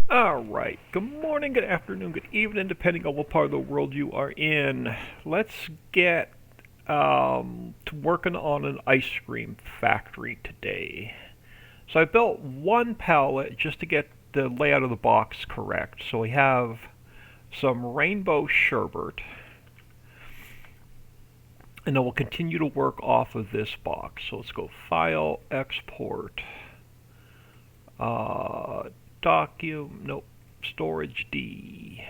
Alright, good morning, good afternoon, good evening, depending on what part of the world you are in. Let's get to working on an ice cream factory today. So I built one pallet just to get the layout of the box correct. So we have some rainbow sherbet, and then we'll continue to work off of this box. So let's go File, Export, nope, Storage D.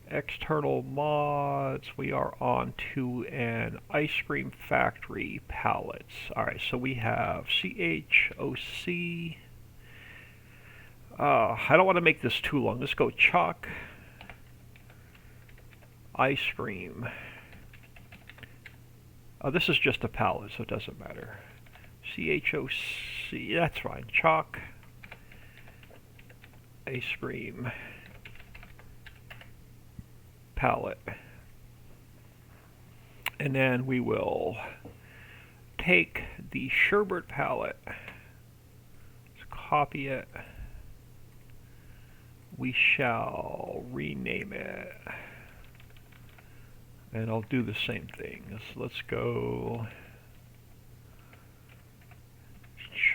External mods, we are on to an ice cream factory pallets. Alright, so we have CHOC. I don't want to make this too long. Let's go chalk ice cream. This is just a pallet, so it doesn't matter. CHOC, that's fine. Chalk ice cream palette. And then we will take the sherbet palette, let's copy it, we shall rename it, and I'll do the same thing. Let's go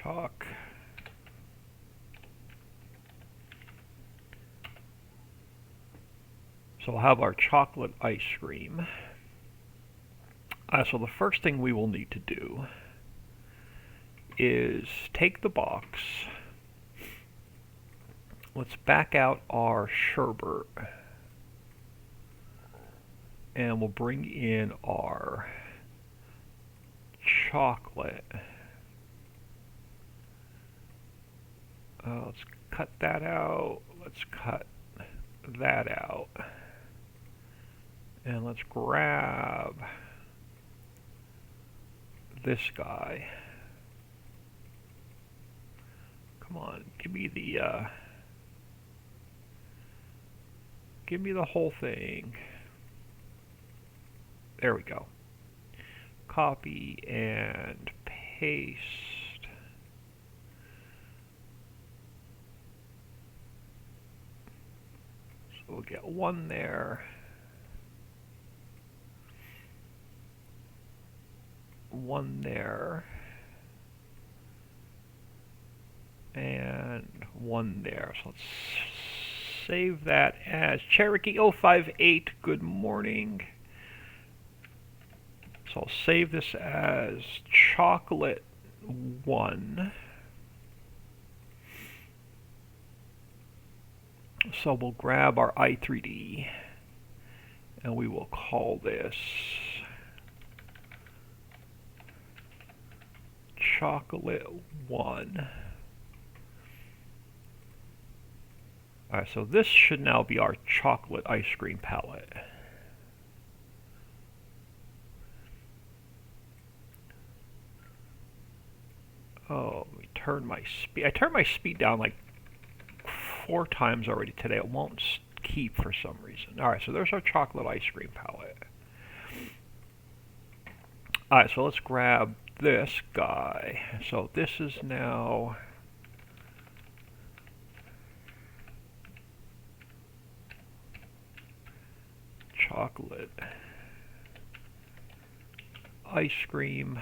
chalk So we'll have our chocolate ice cream. So the first thing we will need to do is take the box. Let's back out our sherbet. And we'll bring in our chocolate. Let's cut that out. Let's cut that out. And let's grab this guy. Come on, give me the whole thing. There we go. Copy and paste. So we'll get one there. One there. And one there. So let's save that as Cherokee 058. Good morning. So I'll save this as chocolate 1. So we'll grab our i3D and we will call this chocolate 1. Alright, so this should now be our chocolate ice cream palette. Oh, let me turn my speed. I turned my speed down like 4 times already today. It won't keep for some reason. Alright, so there's our chocolate ice cream palette. Alright, so let's grab this guy. So this is now chocolate ice cream,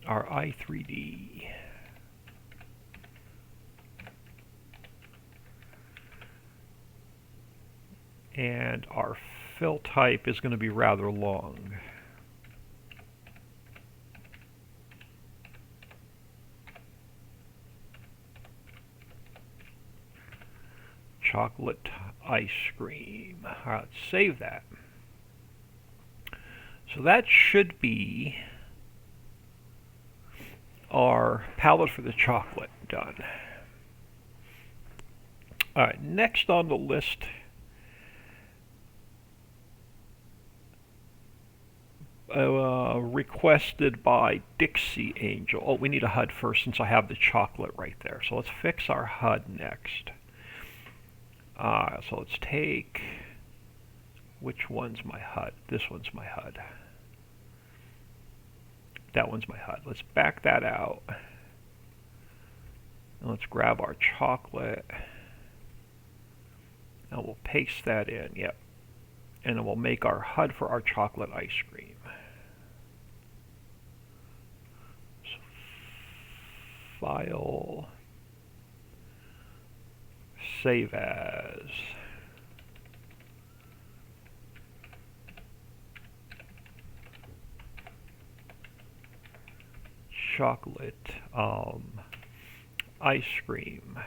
our i3D. And our fill type is going to be rather long. Chocolate ice cream. All right, let's save that. So that should be our palette for the chocolate done. All right, next on the list requested by Dixie Angel. Oh, we need a HUD first since I have the chocolate right there. So let's fix our HUD next. So let's take, which one's my HUD? This one's my HUD. That one's my HUD. Let's back that out. And let's grab our chocolate. And we'll paste that in, yep. And then we'll make our HUD for our chocolate ice cream. So, File, Save As. Chocolate ice cream.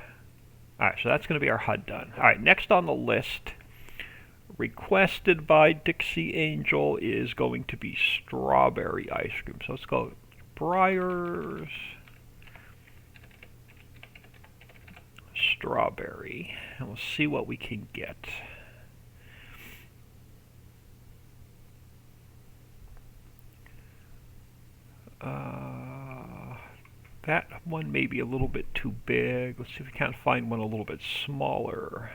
Alright, so that's going to be our HUD done. Alright, next on the list, requested by Dixie Angel, is going to be strawberry ice cream. So let's go Briars strawberry, and we'll see what we can get. That one may be a little bit too big. Let's see if we can't find one a little bit smaller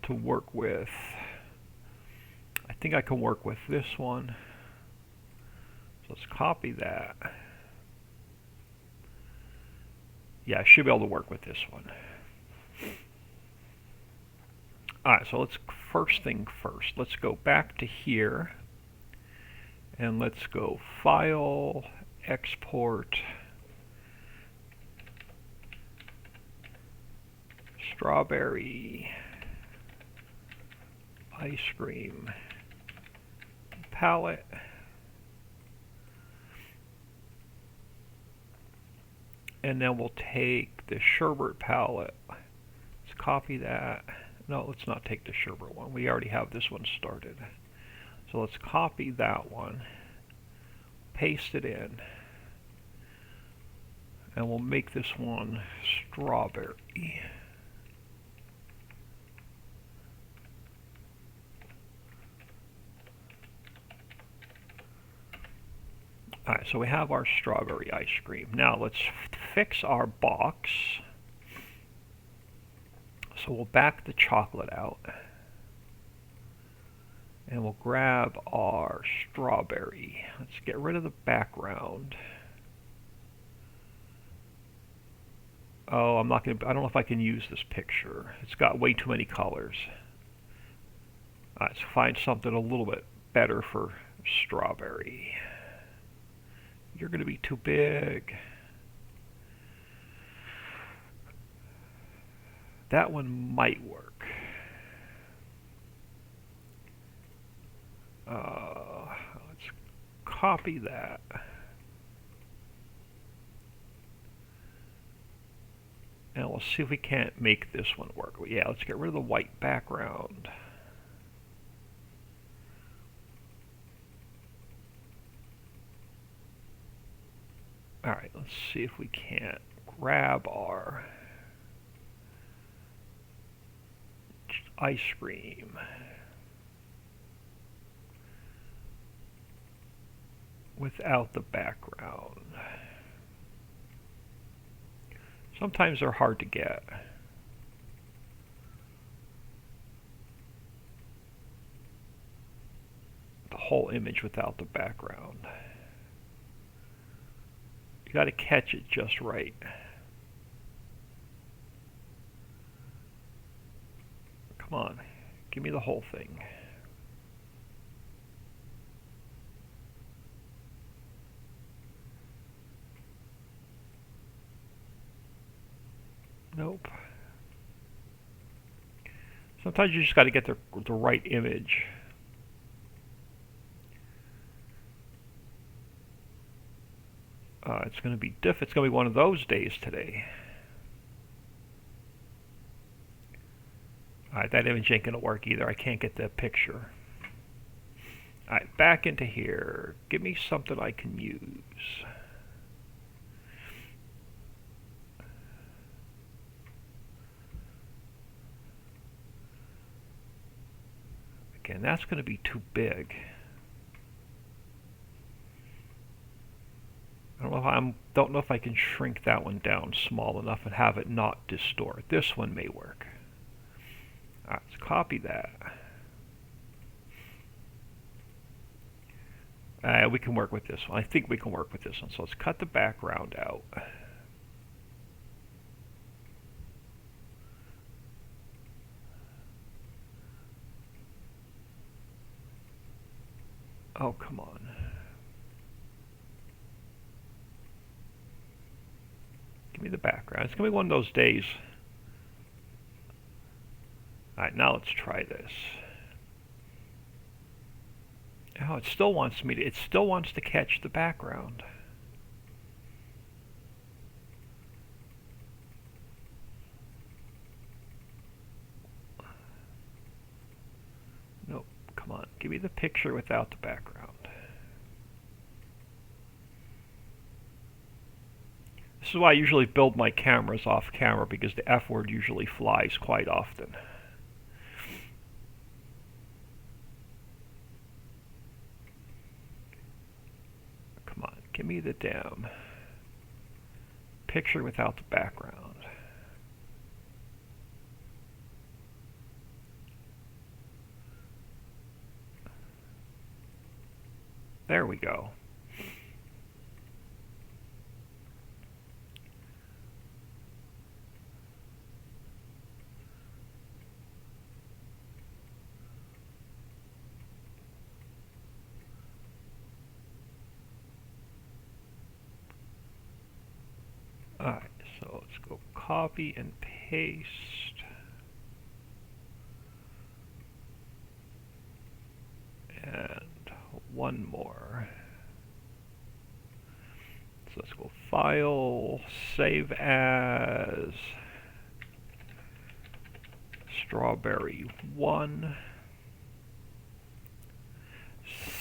to work with. I think I can work with this one. So let's copy that. Yeah, I should be able to work with this one. Alright, so let's, first thing first, let's go back to here. And let's go File, Export, Strawberry, Ice Cream, Palette. And then we'll take the sherbet palette. Let's copy that. No, let's not take the sherbet one. We already have this one started. So let's copy that one, paste it in, and we'll make this one strawberry. Alright, so we have our strawberry ice cream. Now let's fix our box. So we'll back the chocolate out. And we'll grab our strawberry. Let's get rid of the background. Oh, I don't know if I can use this picture. It's got way too many colors. Let's find something a little bit better for strawberry. You're going to be too big. That one might work. Let's copy that. And we'll see if we can't make this one work. Yeah, let's get rid of the white background. Alright, let's see if we can't grab our ice cream. Without the background. Sometimes they're hard to get. The whole image without the background. You got to catch it just right. Come on, give me the whole thing. Nope. Sometimes you just got to get the right image. It's going to be it's going to be one of those days today. Alright, that image ain't going to work either. I can't get the picture. Alright, back into here. Give me something I can use. Again, that's going to be too big. Don't know if I can shrink that one down small enough and have it not distort. This one may work. Alright, let's copy that. We can work with this one. I think we can work with this one. So let's cut the background out. Oh, come on. Give me the background. It's going to be one of those days. Alright, now let's try this. Oh, it still wants to catch the background. Nope, come on. Give me the picture without the background. This is why I usually build my cameras off camera, because the F word usually flies quite often. Come on, give me the damn picture without the background. There we go. Alright, so let's go copy and paste. And one more. So let's go File, Save As, Strawberry 1.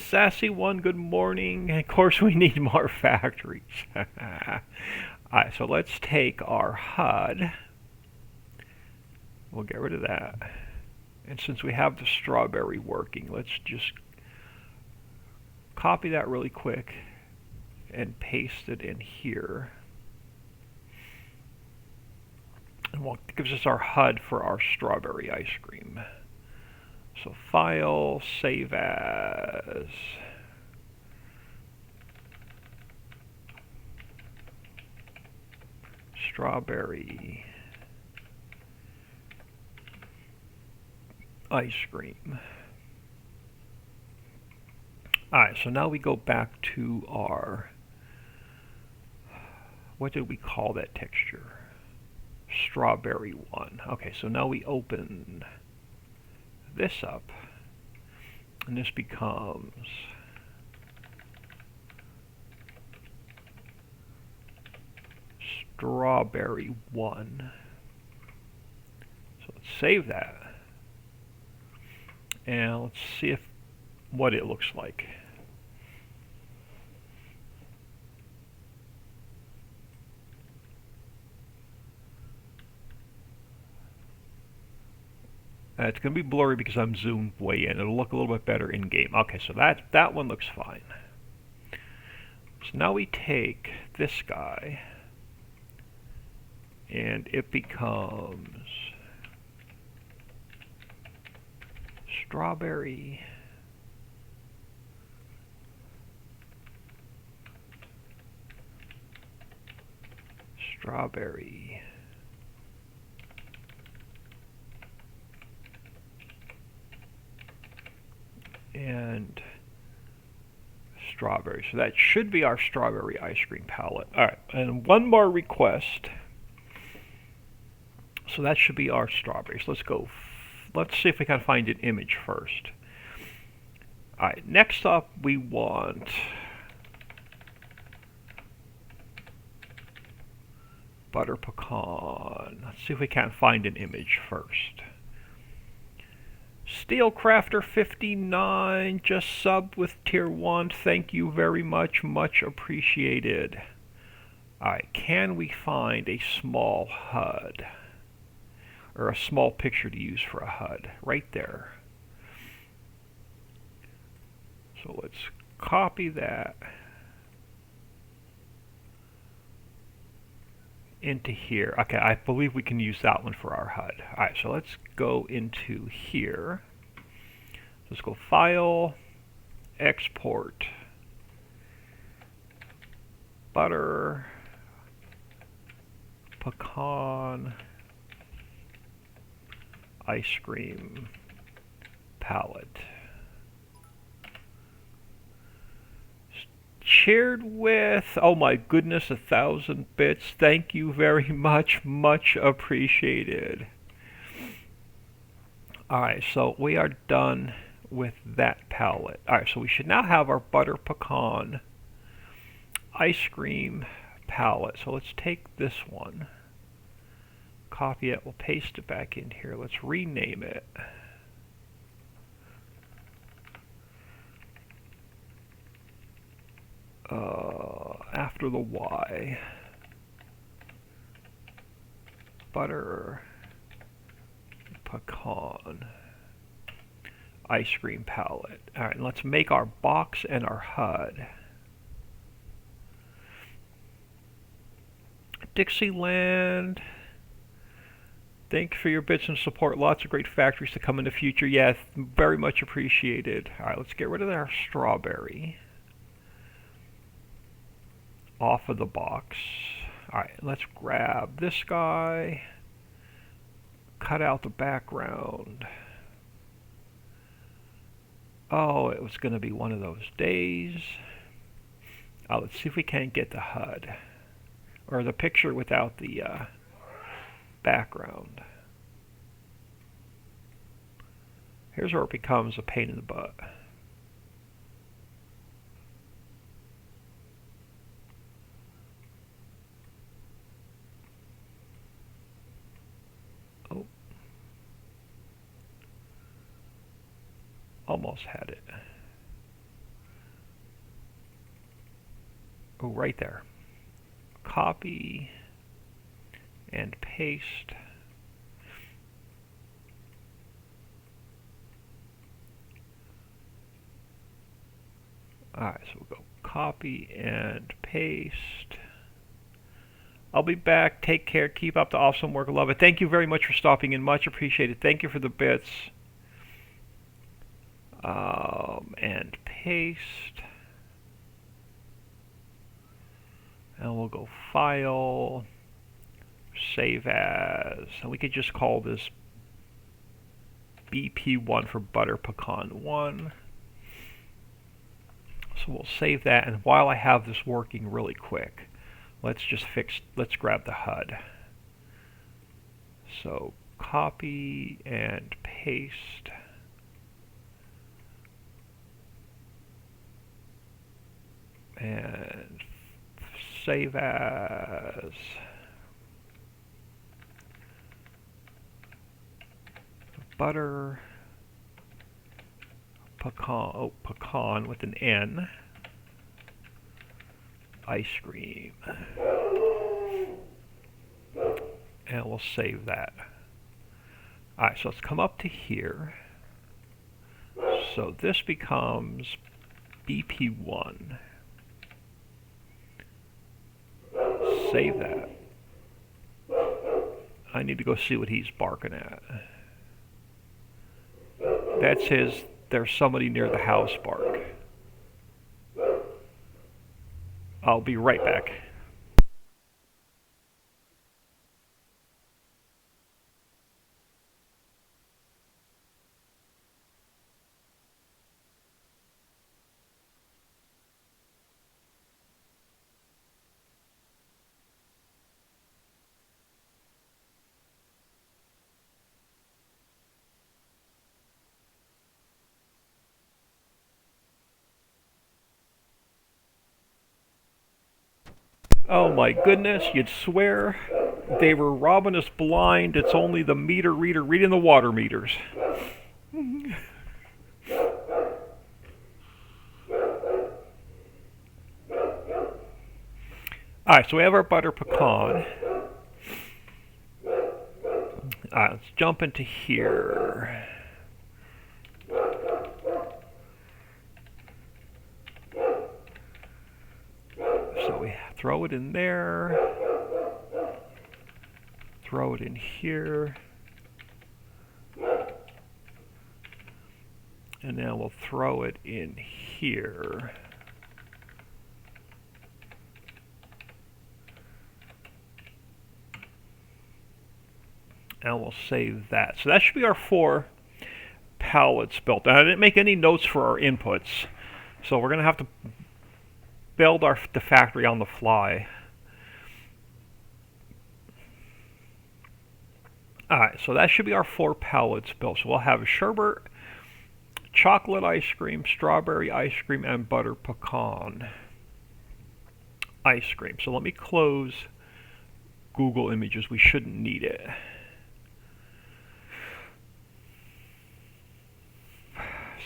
Sassy 1, good morning. Of course we need more factories. Alright, so let's take our HUD. We'll get rid of that. And since we have the strawberry working, let's just copy that really quick and paste it in here. And what gives us our HUD for our strawberry ice cream. So File, Save As. Strawberry ice cream. Alright, so now we go back to our, what did we call that texture? Strawberry 1. Okay, so now we open this up, and this becomes Strawberry 1. So let's save that. And let's see what it looks like. It's going to be blurry because I'm zoomed way in. It'll look a little bit better in game. Okay, so that one looks fine. So now we take this guy, and it becomes strawberry. Strawberry. And strawberry. So that should be our strawberry ice cream palette. Alright, and one more request. So that should be our strawberries. Let's go. Let's see if we can find an image first. Alright, next up we want butter pecan. Let's see if we can't find an image first. Steelcrafter 59 just subbed with tier 1. Thank you very much. Much appreciated. Alright, can we find a small HUD? Or a small picture to use for a HUD? Right there. So let's copy that into here. Okay, I believe we can use that one for our HUD. Alright, so let's go into here. Let's go File, Export, butter pecan ice cream palette. Shared with, oh my goodness, 1,000 bits. Thank you very much. Much appreciated. Alright, so we are done with that palette. Alright, so we should now have our butter pecan ice cream palette. So let's take this one, copy it, we'll paste it back in here. Let's rename it. After the Y. Butter pecan ice cream palette. Alright, and let's make our box and our HUD. Dixieland, thank you for your bits and support. Lots of great factories to come in the future. Yes, very much appreciated. Alright, let's get rid of our strawberry off of the box. Alright, let's grab this guy, cut out the background. Oh, it was going to be one of those days. Let's see if we can't get the HUD, or the picture without the background. Here's where it becomes a pain in the butt. Oh, almost had it. Oh, right there. Copy and paste. Alright, so we'll go copy and paste. I'll be back. Take care. Keep up the awesome work. Love it. Thank you very much for stopping in. Much appreciated. Thank you for the bits. And paste. And we'll go File, Save As, and we could just call this BP1 for Butter Pecan 1. So we'll save that, and while I have this working really quick, let's grab the HUD. So copy and paste. And save as. Butter pecan, pecan with an N, ice cream, and we'll save that. Alright, so let's come up to here. So this becomes BP1. Save that. I need to go see what he's barking at. That's his, there's somebody near the house bark. I'll be right back. Oh my goodness, you'd swear they were robbing us blind. It's only the meter reader reading the water meters. Alright, so we have our butter pecan. Alright, let's jump into here. So we throw it in there. Throw it in here. And now we'll throw it in here. And we'll save that. So that should be our 4 pallets built. And I didn't make any notes for our inputs, so we're going to have to build the factory on the fly. Alright, so that should be our 4 pallets built. So we'll have sherbet, chocolate ice cream, strawberry ice cream, and butter pecan ice cream. So let me close Google Images. We shouldn't need it.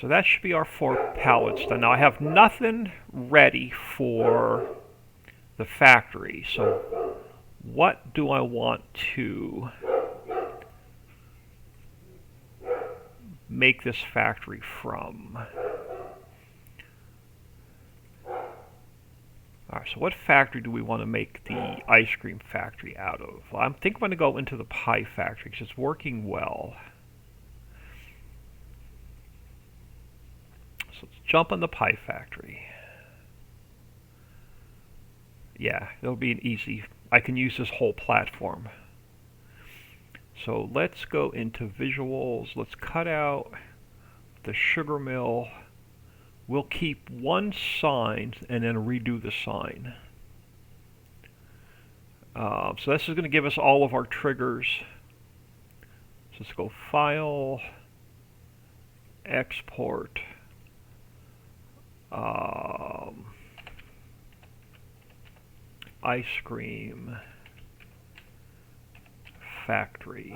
So that should be our 4 pallets done. Now I have nothing ready for the factory. So what do I want to make this factory from? Alright, so what factory do we want to make the ice cream factory out of? Well, I think I'm going to go into the pie factory because it's working well. So let's jump on the pie factory. Yeah, it'll be an easy. I can use this whole platform. So let's go into visuals. Let's cut out the sugar mill. We'll keep one sign and then redo the sign. So this is going to give us all of our triggers. So let's go File, Export, Ice Cream Factory.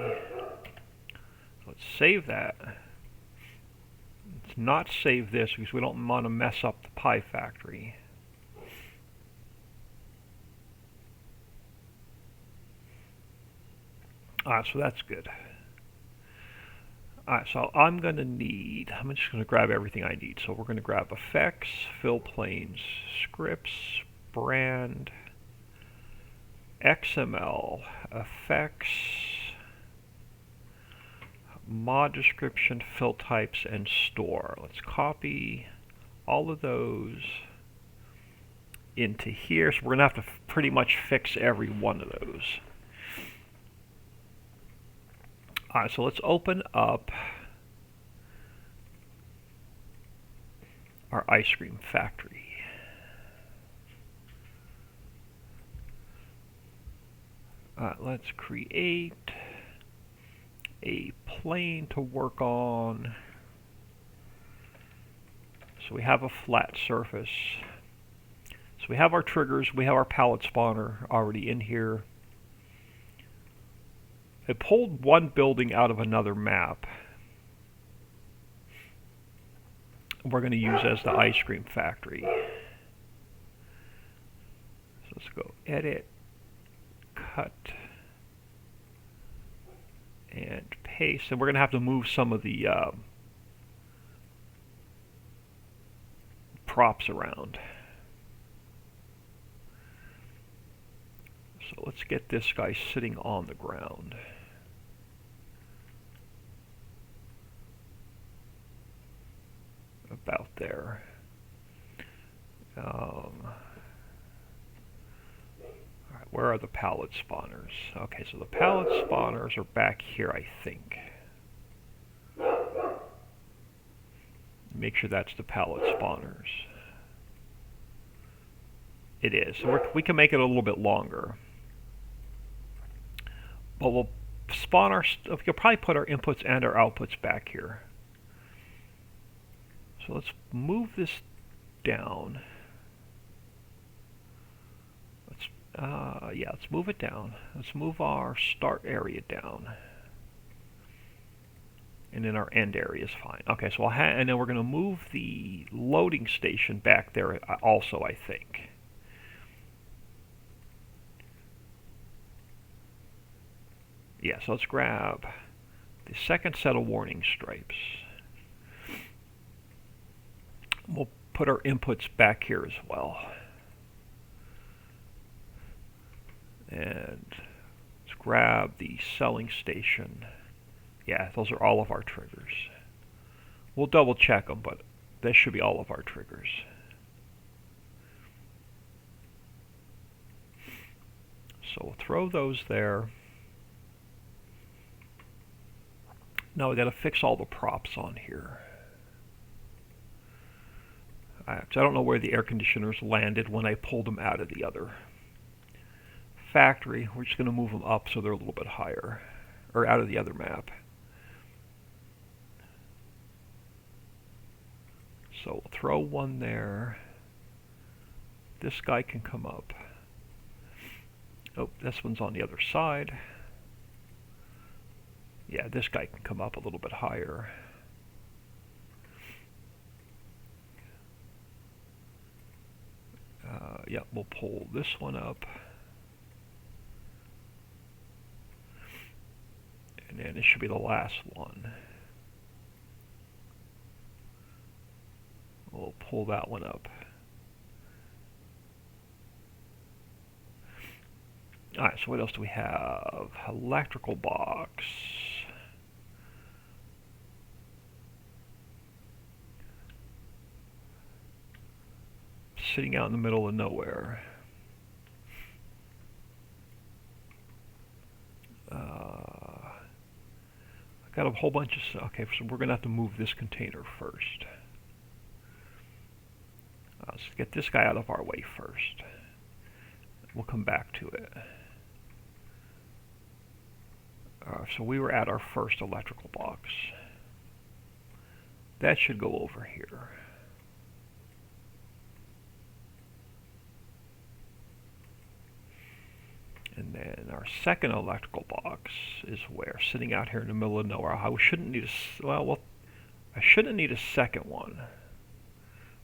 Let's save that. Let's not save this because we don't want to mess up the pie factory. So that's good. So I'm just going to grab everything I need. So we're going to grab effects, fill planes, scripts, brand, XML, effects, mod description, fill types, and store. Let's copy all of those into here. So we're going to have to pretty much fix every one of those. Alright, so let's open up our ice cream factory. Let's create a plane to work on. So we have a flat surface. So we have our triggers, we have our pallet spawner already in here. I pulled one building out of another map. We're going to use as the ice cream factory. So let's go edit, cut, and paste. And we're going to have to move some of the props around. So let's get this guy sitting on the ground. About there. Alright, where are the pallet spawners? Okay, so the pallet spawners are back here, I think. Make sure that's the pallet spawners. It is. So we can make it a little bit longer. But we'll spawn we'll probably put our inputs and our outputs back here. So let's move this down. Let's move it down. Let's move our start area down. And then our end area is fine. Okay, so and then we're going to move the loading station back there also, I think. Yeah, so let's grab the second set of warning stripes. We'll put our inputs back here as well. And let's grab the selling station. Yeah, those are all of our triggers. We'll double check them, but this should be all of our triggers. So we'll throw those there. Now we got to fix all the props on here. I don't know where the air conditioners landed when I pulled them out of the other factory. We're just going to move them up so they're a little bit higher, or out of the other map. So we'll throw one there. This guy can come up. Oh, this one's on the other side. Yeah, this guy can come up a little bit higher. Yeah, we'll pull this one up. And then it should be the last one. We'll pull that one up. Alright, so what else do we have? Electrical box. Sitting out in the middle of nowhere. I got a whole bunch of stuff. Okay, so we're going to have to move this container first. Let's get this guy out of our way first. We'll come back to it. So we were at our first electrical box. That should go over here. And then our second electrical box is where? Sitting out here in the middle of nowhere. I shouldn't need I shouldn't need a second one.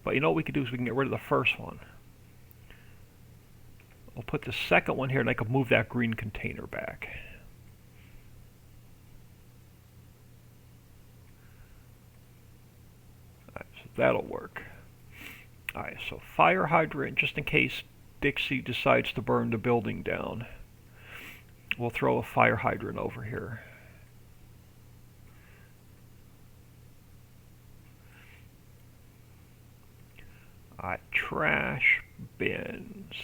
But you know what we could do is we can get rid of the first one. I'll put the second one here and I can move that green container back. Alright, so that'll work. Alright, so fire hydrant, just in case Dixie decides to burn the building down. We'll throw a fire hydrant over here. Alright, trash bins.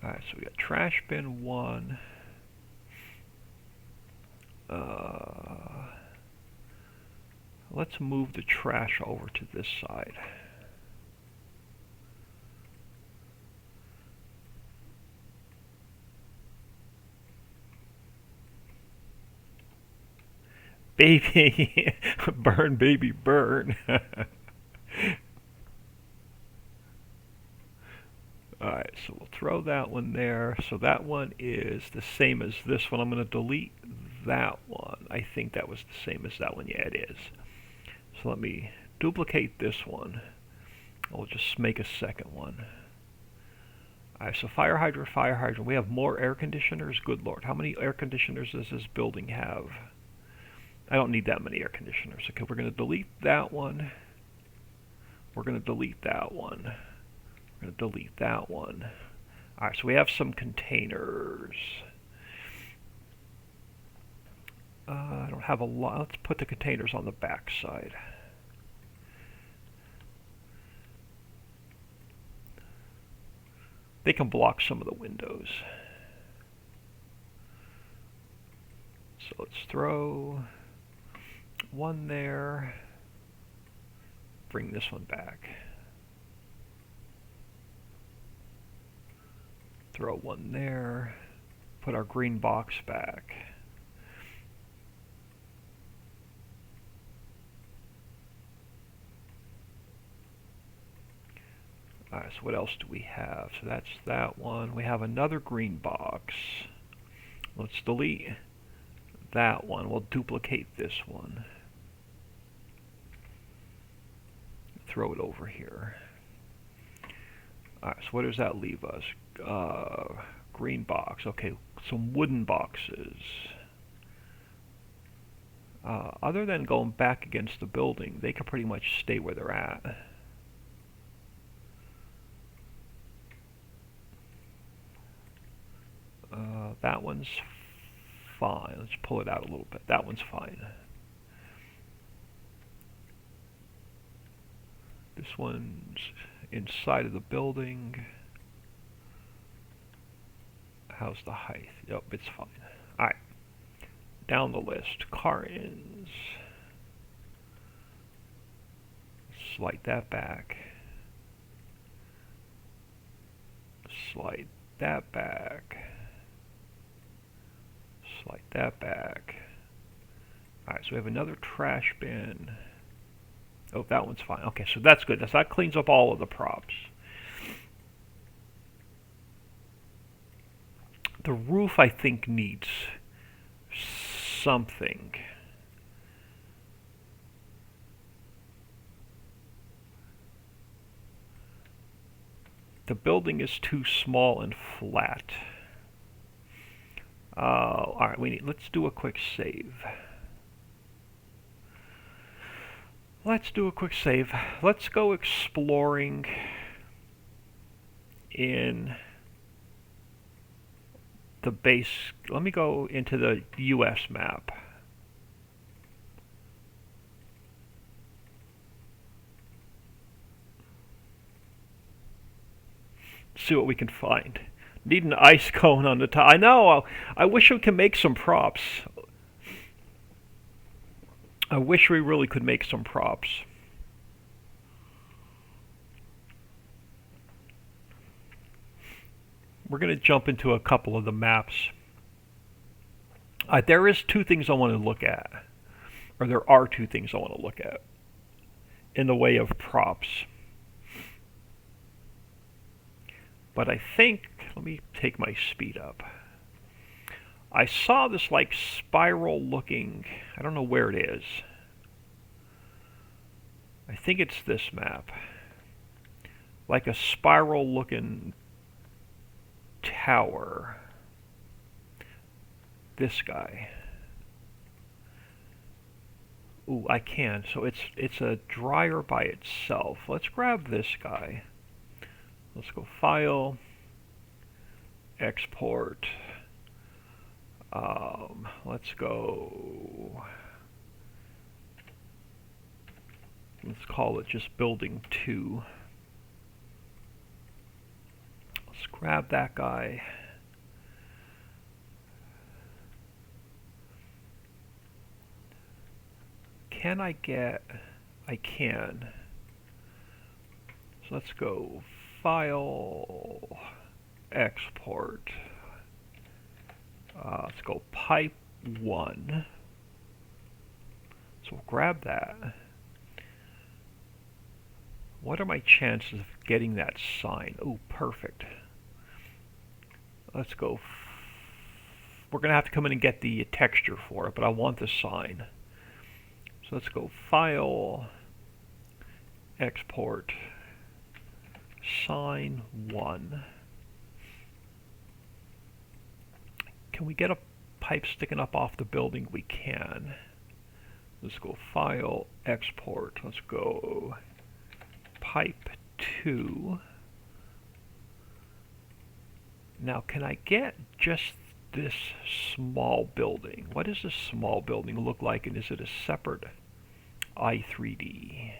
Alright, so we got trash bin 1. Let's move the trash over to this side. Baby, burn, baby, burn. Alright, so we'll throw that one there. So that one is the same as this one. I'm going to delete that one. I think that was the same as that one. Yeah, it is. So let me duplicate this one. I'll just make a second one. Alright, so fire hydrant, fire hydrant. We have more air conditioners. Good Lord. How many air conditioners does this building have? I don't need that many air conditioners. Okay, we're going to delete that one. We're going to delete that one. We're going to delete that one. Alright, so we have some containers. I don't have a lot. Let's put the containers on the back side. They can block some of the windows. So let's throw one there. Bring this one back. Throw one there. Put our green box back. Alright, so what else do we have? So that's that one. We have another green box. Let's delete that one. We'll duplicate this one. Throw it over here. Alright, so what does that leave us? Green box. Okay, some wooden boxes. Other than going back against the building, they can pretty much stay where they're at. That one's fine. Let's pull it out a little bit. That one's fine. This one's inside of the building. How's the height? Yep, it's fine. Alright. Down the list. Car ends. Slide that back. Slide that back. Slide that back. Alright, so we have another trash bin. Oh, that one's fine. Okay, so that's good. That cleans up all of the props. The roof, I think, needs something. The building is too small and flat. Alright, let's do a quick save. Let's do a quick save. Let's go exploring in the base. Let me go into the US map. See what we can find. Need an ice cone on the top. I know. I wish we could make some props. I wish we really could make some props. We're going to jump into a couple of the maps. There is two things I want to look at. Or there are two things I want to look at in the way of props. But I think, let me take my speed up. I saw this like spiral looking, I don't know where it is. I think it's this map. Like a spiral looking tower. This guy. Ooh, I can. So it's a dryer by itself. Let's grab this guy. Let's go File, Export. Let's go. Let's call it just Building 2. Let's grab that guy. Can I get? I can. So let's go File, Export. Let's go Pipe 1. So we'll grab that. What are my chances of getting that sign? Oh, perfect. Let's go. We're going to have to come in and get the texture for it, but I want the sign. So let's go File, Export, Sign 1. Can we get a pipe sticking up off the building? We can. Let's go File, Export. Let's go Pipe 2. Now, can I get just this small building? What does this small building look like, and is it a separate i3D?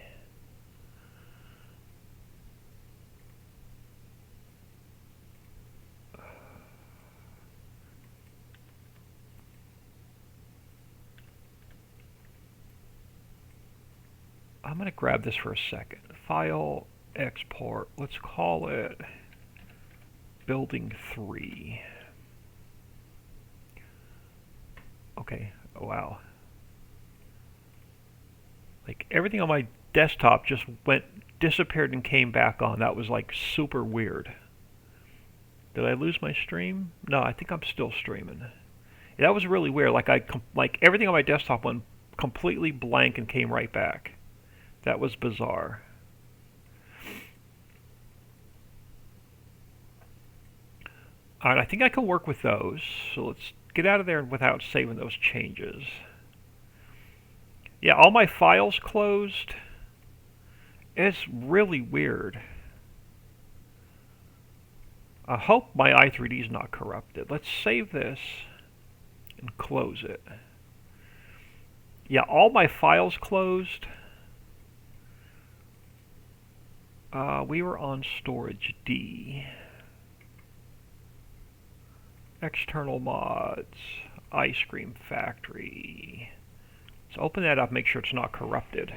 I'm going to grab this for a second. File, Export. Let's call it Building 3. Okay, oh, wow. Like everything on my desktop just disappeared and came back on. That was like super weird. Did I lose my stream? No, I think I'm still streaming. Yeah, that was really weird. Like everything on my desktop went completely blank and came right back. That was bizarre. Alright, I think I can work with those. So let's get out of there without saving those changes. Yeah, all my files closed. It's really weird. I hope my i3D is not corrupted. Let's save this and close it. Yeah, all my files closed. We were on storage D. External mods, ice cream factory. So open that up, make sure it's not corrupted.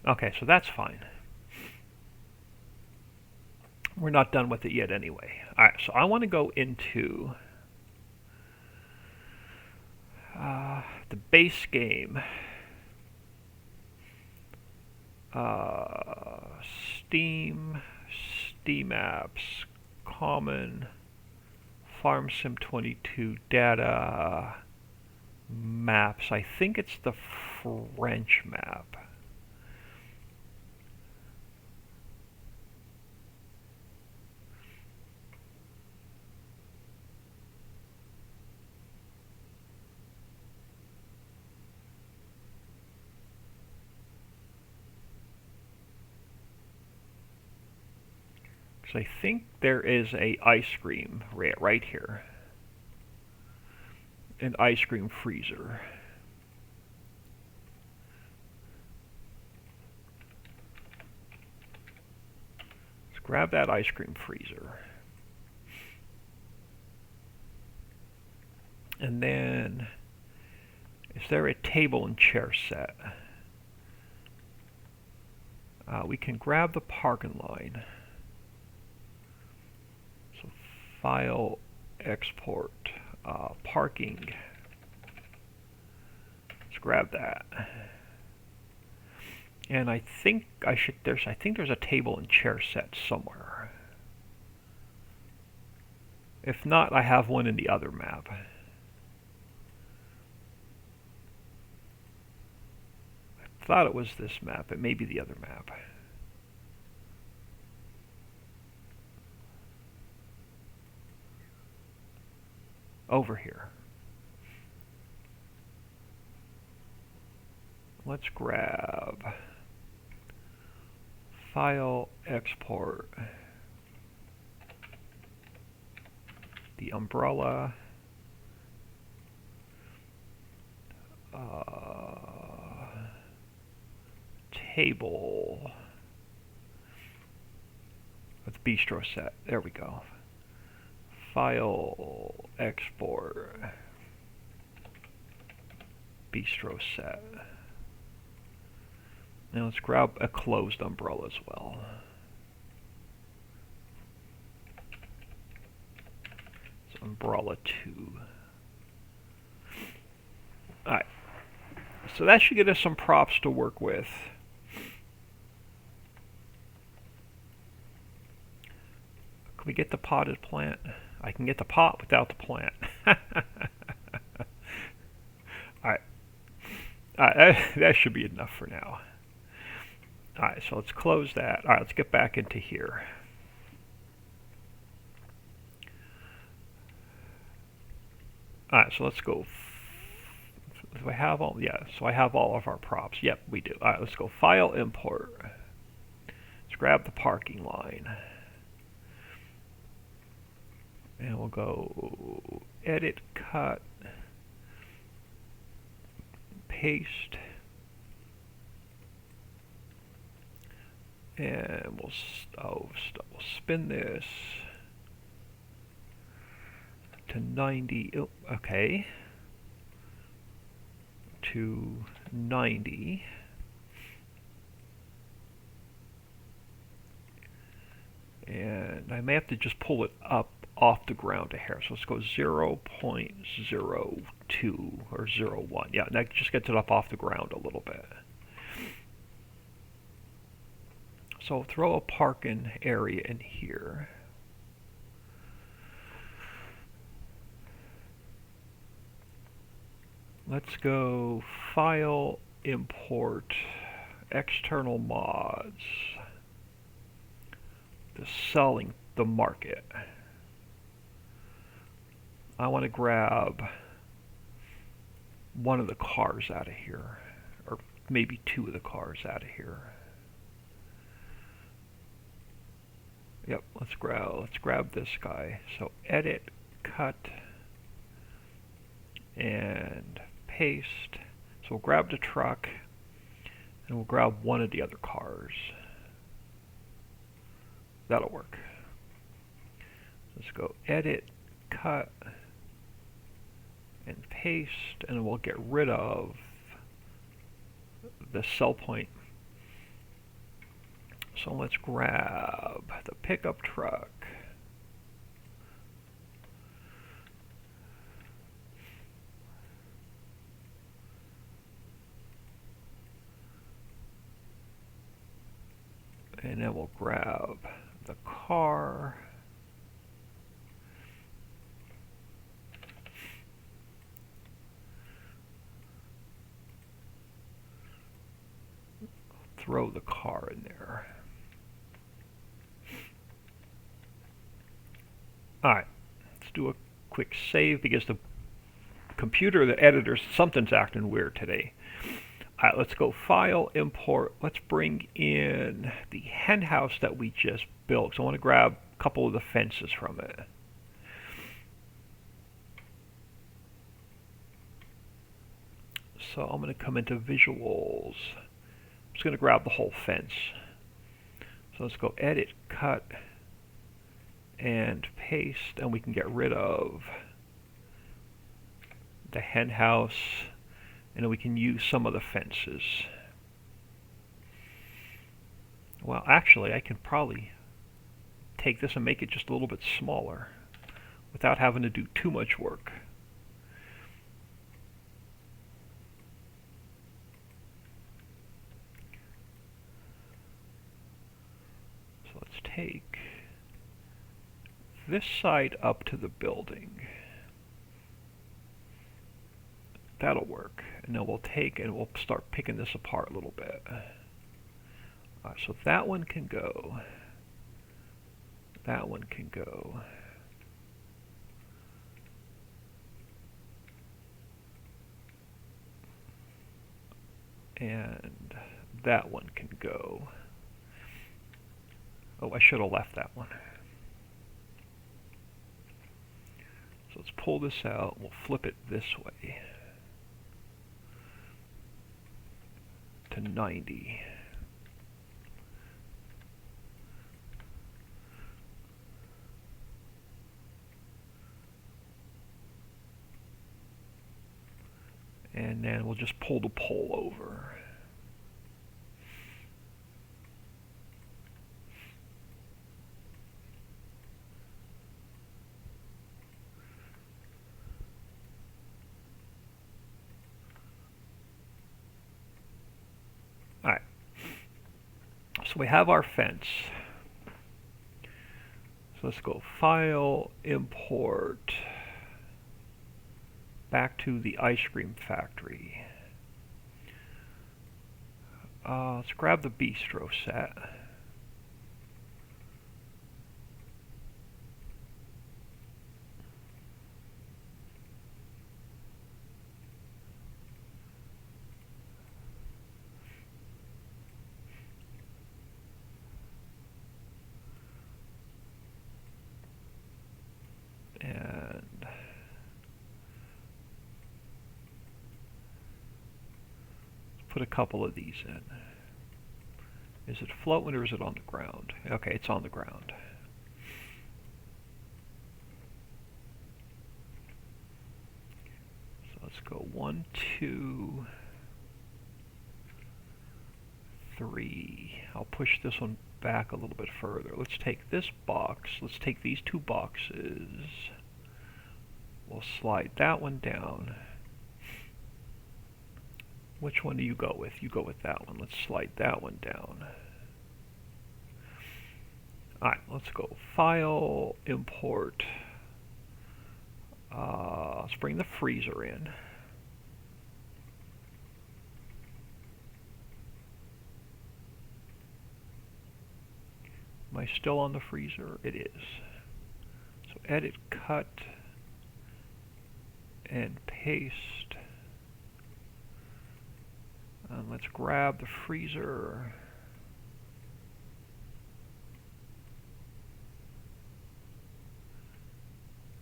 Okay, so that's fine. We're not done with it yet anyway. Alright, so I want to go into the base game. Steam, Steam apps, common, Farm Sim 22 data, maps. I think it's the French map. So I think there is a ice cream right here. An ice cream freezer. Let's grab that ice cream freezer. And then, is there a table and chair set? We can grab the parking line. So file, export, parking. Let's grab that. And I think I think there's a table and chair set somewhere. If not, I have one in the other map. I thought it was this map. It may be the other map. Over here. Let's grab file, export, the umbrella, table with bistro set. There we go. File, export, bistro set. Now let's grab a closed umbrella as well. It's umbrella 2. Alright. So that should get us some props to work with. Can we get the potted plant? I can get the pot without the plant. Alright. That should be enough for now. Alright, so let's close that. Alright, let's get back into here. Alright, so let's go. Do I have all? Yeah, so I have all of our props. Yep, we do. Alright, let's go file, import. Let's grab the parking line. And we'll go edit, cut, paste. And we'll spin this to 90. Oh, okay. To 90. And I may have to just pull it up off the ground a hair. So let's go 0.02 or 0.1. Yeah, that just gets it up off the ground a little bit. So throw a parking area in here. Let's go file, import, external mods. The selling, the market. I want to grab one of the cars out of here, or maybe two of the cars out of here. Yep, let's grab this guy. So edit, cut, and paste. So we'll grab the truck, And we'll grab one of the other cars. That'll work. Let's go edit, cut, and paste, and we'll get rid of the sell point. So let's grab the pickup truck. And then we'll grab the car. Throw the car in there. Alright, let's do a quick save because the computer, the editor, something's acting weird today. Alright, let's go File, Import. Let's bring in the hen house that we just built. So I want to grab a couple of the fences from it. So I'm going to come into Visuals. I'm just going to grab the whole fence. So let's go Edit, Cut, and Paste, and we can get rid of the hen house, and then we can use some of the fences. Well, actually, I can probably take this and make it just a little bit smaller without having to do too much work. So let's take this side up to the building. That'll work. And then we'll take and we'll start picking this apart a little bit. So that one can go. That one can go. And that one can go. Oh, I should have left that one. So let's pull this out. We'll flip it this way to 90. And then we'll just pull the pole over. Alright, so we have our fence. So let's go File, Import, back to the ice cream factory. Let's grab the bistro set. And put a couple of these in. Is it floating or is it on the ground? Okay, it's on the ground. So let's go 1, 2, 3. I'll push this one back a little bit further. Let's take this box. Let's take these two boxes. We'll slide that one down. Which one do you go with? You go with that one. Let's slide that one down. Alright, let's go File, Import. Let's bring the freezer in. Am I still on the freezer? It is. So Edit, Cut, and Paste. And let's grab the freezer.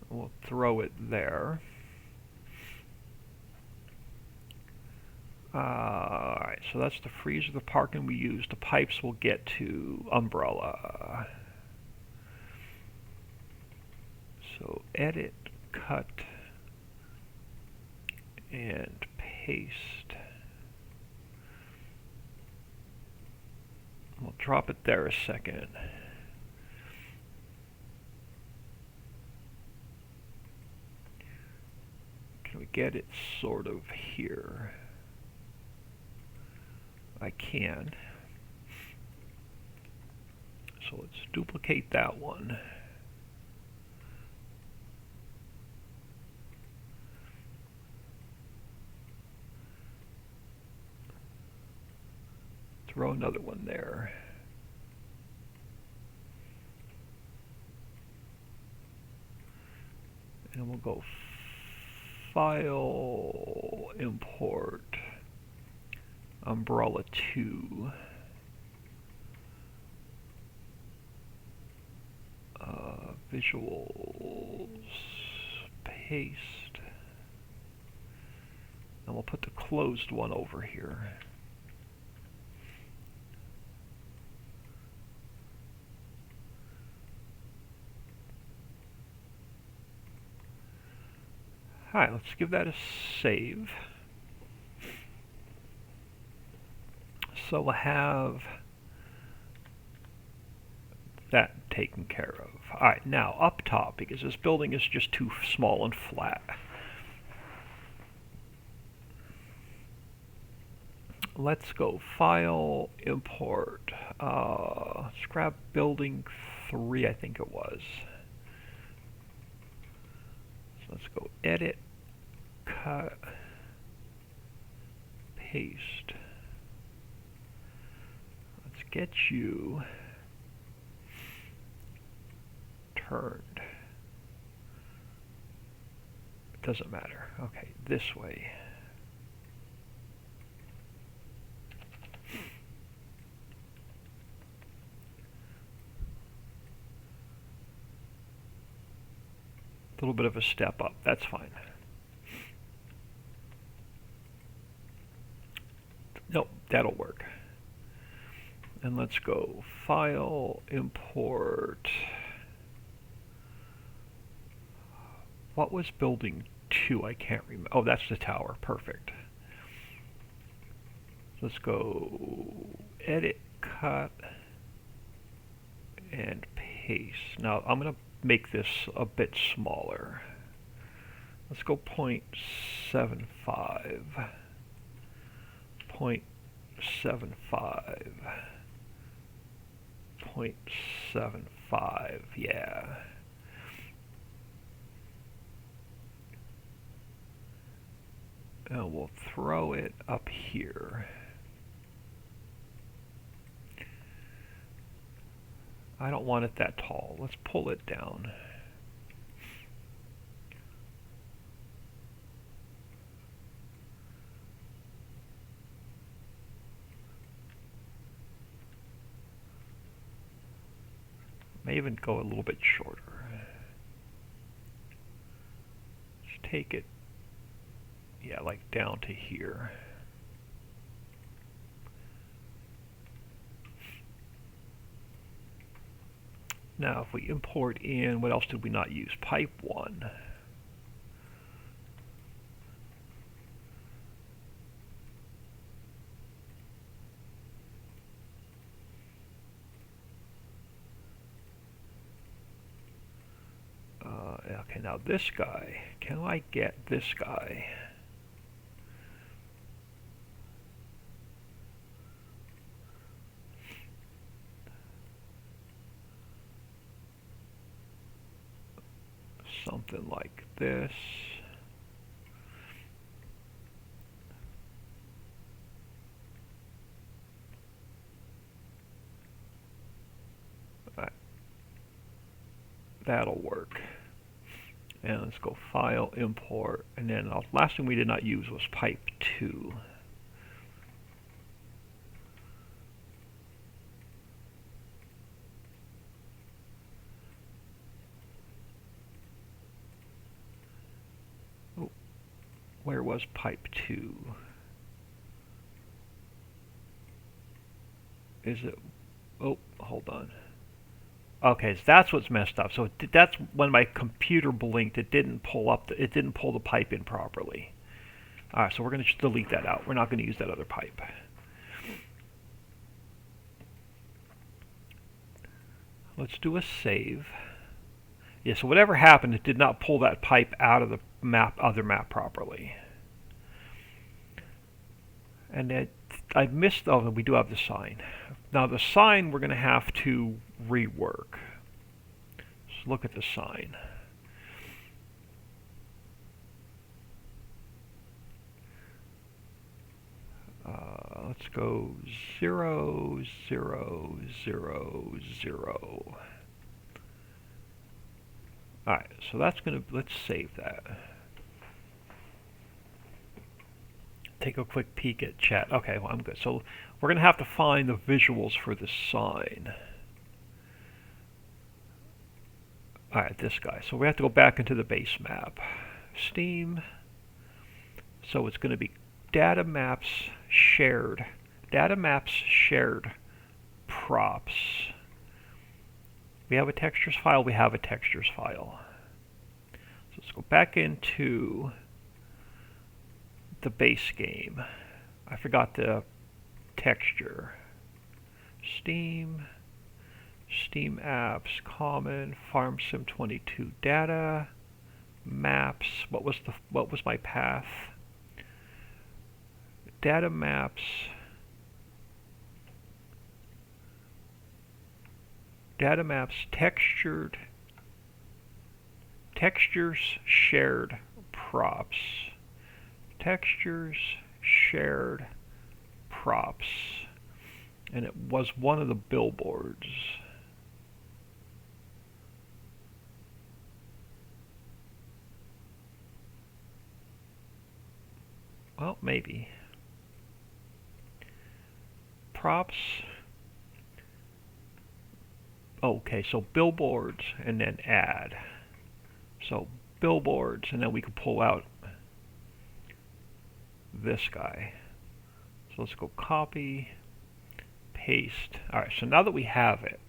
We'll throw it there. Alright, So that's the freezer, the parking we use. The pipes will get to umbrella. So edit, cut, and paste. We'll drop it there a second. Can we get it sort of here? I can. So let's duplicate that one. Throw another one there. And we'll go File, Import, Umbrella 2. Visuals, paste. And we'll put the closed one over here. Alright, let's give that a save. So we'll have that taken care of. Alright, now up top, because this building is just too small and flat. Let's go File, Import. Let's grab Building 3, I think it was. So let's go Edit, Cut, Paste. Let's get you turned. It doesn't matter. Okay, this way. A little bit of a step up, that's fine. Nope, that'll work. And let's go File, Import. What was Building 2? I can't remember. Oh, that's the tower. Perfect. Let's go Edit, Cut, and Paste. Now I'm going to make this a bit smaller. Let's go 0.75. 0.75. 0.75. Yeah. And we'll throw it up here. I don't want it that tall. Let's pull it down. May even go a little bit shorter. Just take it, yeah, like down to here. Now, if we import in, what else did we not use? Pipe 1. Okay, now this guy. Can I get this guy? Something like this. That'll work. And let's go File, Import, and then the last thing we did not use was Pipe 2. Oh, where was Pipe 2? Is it? Oh, hold on. Okay, so that's what's messed up. So that's when my computer blinked. It didn't pull up. It didn't pull the pipe in properly. All right, so we're going to just delete that out. We're not going to use that other pipe. Let's do a save. Yeah, so whatever happened, it did not pull that pipe out of the other map properly. And I missed. Oh, we do have the sign. Now the sign we're going to have to rework. Let's look at the sign. Let's go 0, 0, 0, 0. Alright, so that's gonna, let's save that. Take a quick peek at chat. Okay, well I'm good. So we're gonna have to find the visuals for the sign. Alright, this guy. So we have to go back into the base map. Steam. So it's gonna be data maps shared. Data maps shared props. We have a textures file, we have a textures file. So let's go back into the base game. I forgot the texture. Steam, Steam apps, common, Farm Sim 22 data, maps. What was my path? Data maps. Data maps textured, textures shared props, textures shared props, and it was one of the billboards. Well, maybe. Props. Okay, so billboards and then add. So billboards, and then we could pull out this guy. So let's go copy, paste. All right, so now that we have it,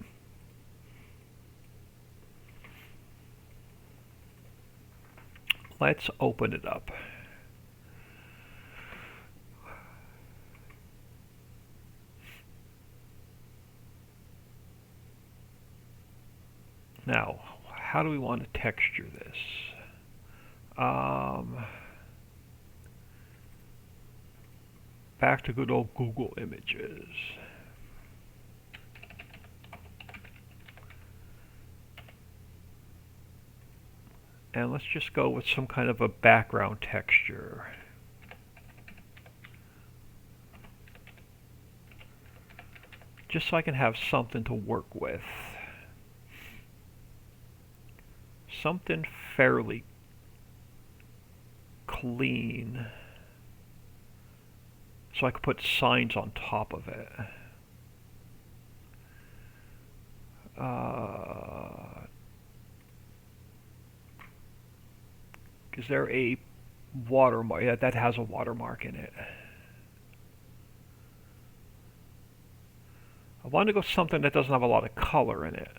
let's open it up. Now, how do we want to texture this? Back to good old Google Images. And let's just go with some kind of a background texture. Just so I can have something to work with. Something fairly clean, so I could put signs on top of it. Is there a watermark? Yeah, that has a watermark in it. I want to go something that doesn't have a lot of color in it.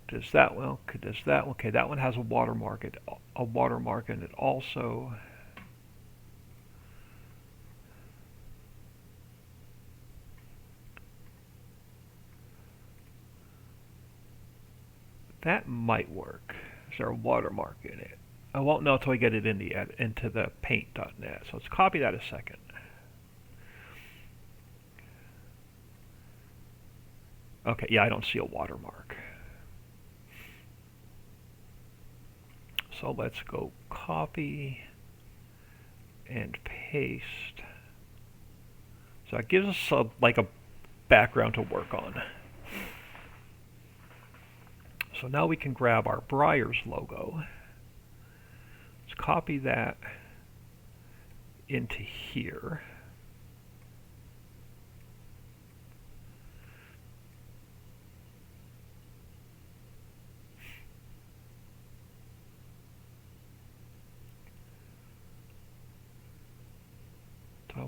Does that one? Does that one? Okay, that one has a watermark. A watermark in it also. That might work. Is there a watermark in it? I won't know until I get it into the paint.net. So let's copy that a second. Okay, yeah, I don't see a watermark. So let's go copy and paste. So it gives us like a background to work on. So now we can grab our Briars logo. Let's copy that into here.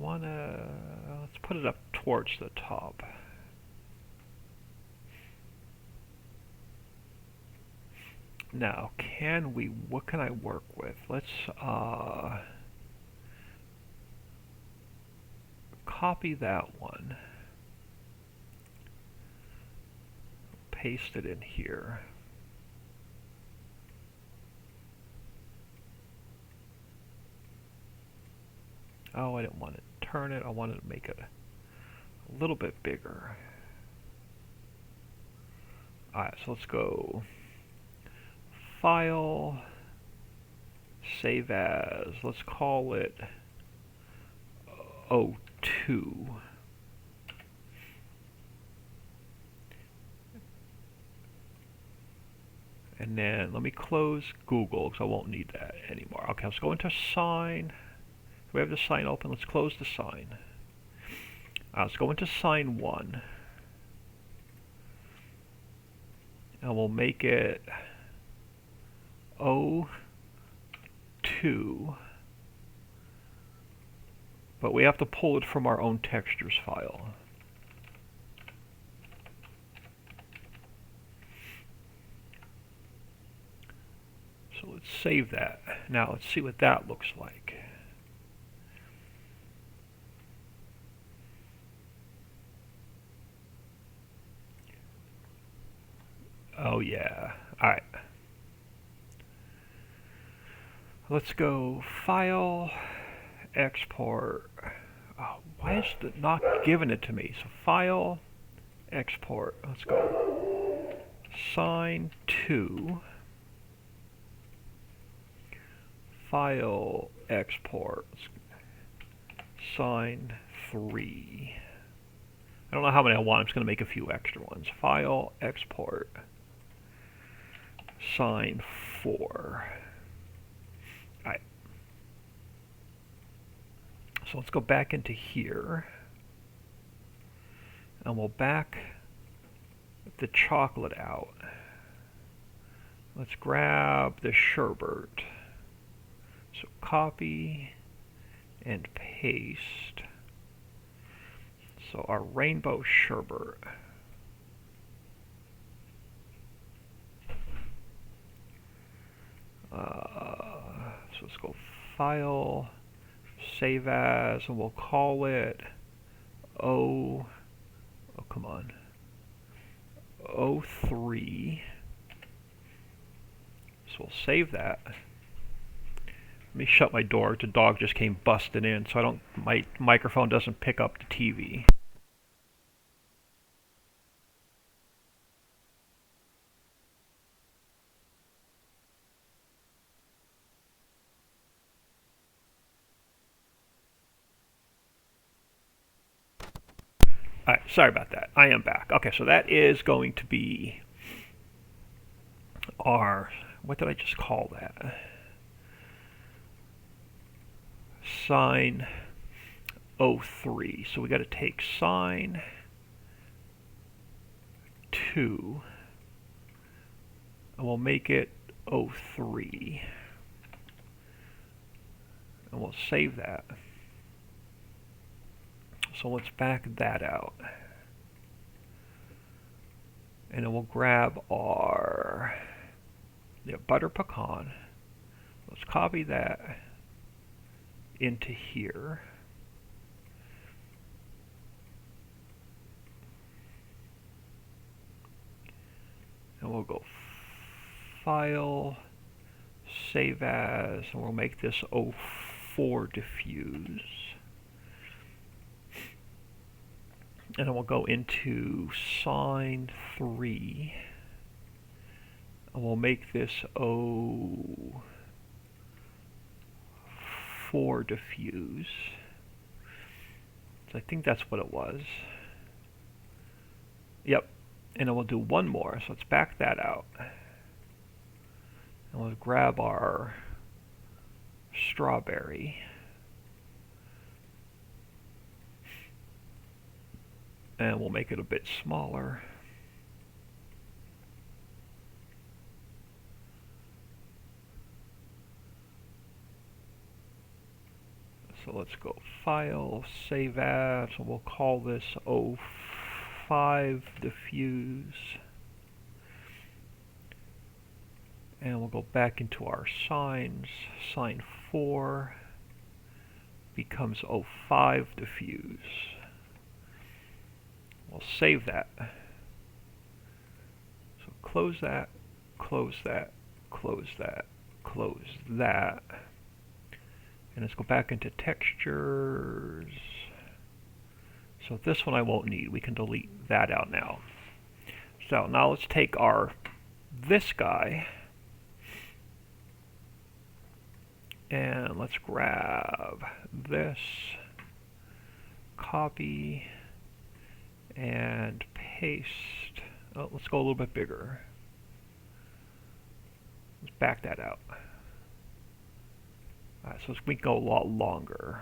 let's put it up towards the top. Now, what can I work with? Let's copy that one, paste it in here. Oh, I didn't want to turn it, I wanted to make it a little bit bigger. Alright, so let's go File, Save As, let's call it O2. And then let me close Google because I won't need that anymore. Okay, let's go into sign. We have the sign open. Let's close the sign. Let's go into sign 1. And we'll make it O2. But we have to pull it from our own textures file. So let's save that. Now let's see what that looks like. Oh yeah. Alright. Let's go File, Export. Oh, why is it not giving it to me? So File, Export. Let's go Sign 2. File, Export. Sign 3. I don't know how many I want. I'm just going to make a few extra ones. File, Export. Sign 4. Alright. So let's go back into here. And we'll back the chocolate out. Let's grab the sherbet. So copy and paste. So our rainbow sherbet. So let's go File, Save As, and we'll call it oh come on, O3. So we'll save that. Let me shut my door. The dog just came busting in, so my microphone doesn't pick up the TV. Alright, sorry about that. I am back. Okay, so that is going to be our, what did I just call that? Sign 03. So we got to take sign 2 and we'll make it 03. And we'll save that. So let's back that out. And then we'll grab our butter pecan. Let's copy that into here. And we'll go File, Save As, and we'll make this 04 diffuse. And then we'll go into sign 3. And we'll make this 04 diffuse. So I think that's what it was. Yep. And then we'll do one more. So let's back that out. And we'll grab our strawberry. And we'll make it a bit smaller. So let's go File, Save As, and we'll call this 05 diffuse. And we'll go back into our signs. Sign 4 becomes 05 diffuse. We'll save that. So close that, close that, close that, close that. And let's go back into textures. So this one I won't need. We can delete that out now. So now let's take this guy and let's grab this, copy, and paste. Oh, let's go a little bit bigger. Let's back that out. Alright, so we can go a lot longer.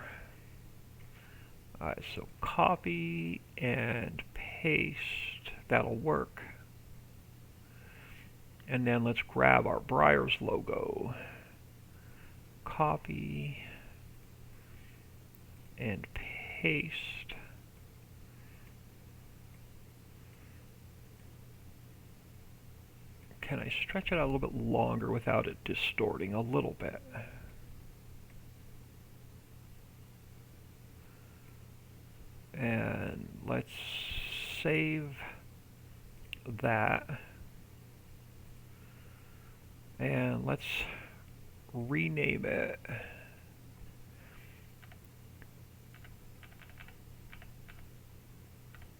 Alright, so copy and paste. That'll work. And then let's grab our Briars logo. Copy and paste. Can I stretch it out a little bit longer without it distorting a little bit? And let's save that. And let's rename it.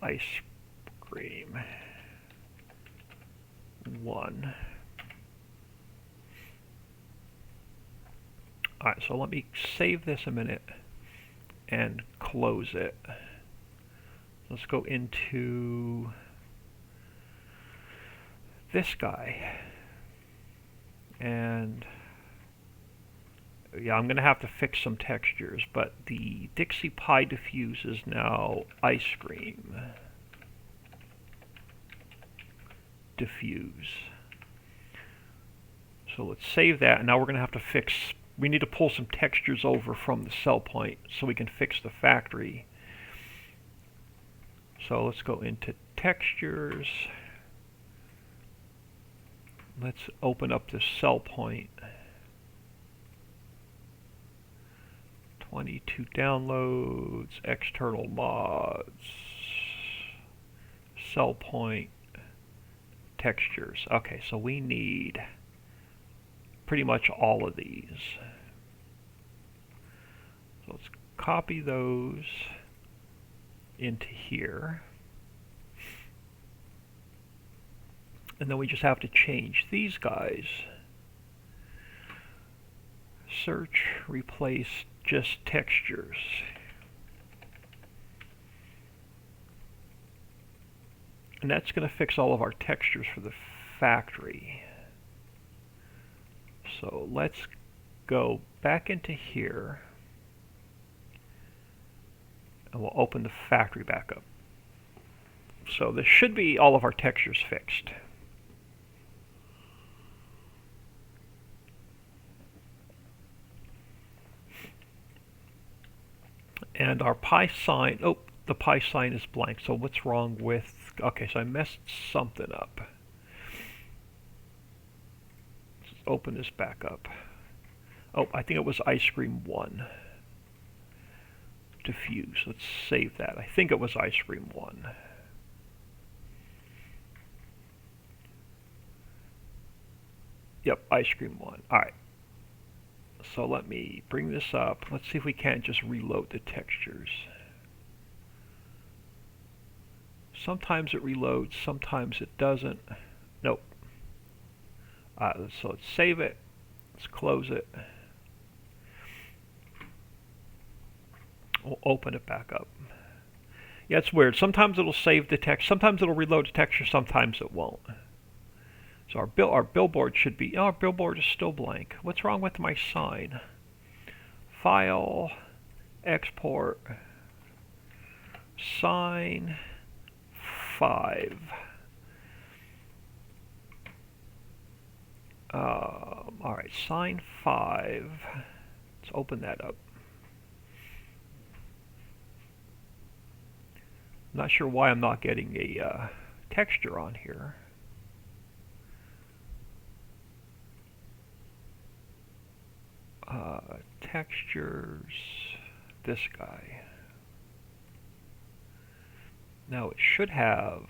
Ice cream 1. Alright, so let me save this a minute and close it. Let's go into this guy. And yeah, I'm going to have to fix some textures, but the Dixie Pie diffuse is now ice cream diffuse. So let's save that, and now we're going to have to fix, we need to pull some textures over from the cell point so we can fix the factory. So let's go into textures. Let's open up this cell point. 22 downloads, external mods, cell point, textures. Okay, so we need pretty much all of these. So let's copy those into here. And then we just have to change these guys. Search, replace just textures. And that's going to fix all of our textures for the factory. So let's go back into here. And we'll open the factory back up. So this should be all of our textures fixed. And our pi sign, oh, the pi sign is blank. So what's wrong with, okay, so I messed something up. Let's open this back up. Oh, I think it was ice cream 1. Diffuse. Let's save that. I think it was ice cream 1. Yep, ice cream 1. Alright. So let me bring this up. Let's see if we can't just reload the textures. Sometimes it reloads, sometimes it doesn't. Nope. So let's save it. Let's close it. We'll open it back up. Yeah, it's weird. Sometimes it'll save the text. Sometimes it'll reload the texture. Sometimes it won't. So our billboard should be. Oh, our billboard is still blank. What's wrong with my sign? File, export, sign 5. All right, sign 5. Let's open that up. Not sure why I'm not getting a texture on here. Textures, this guy. Now it should have,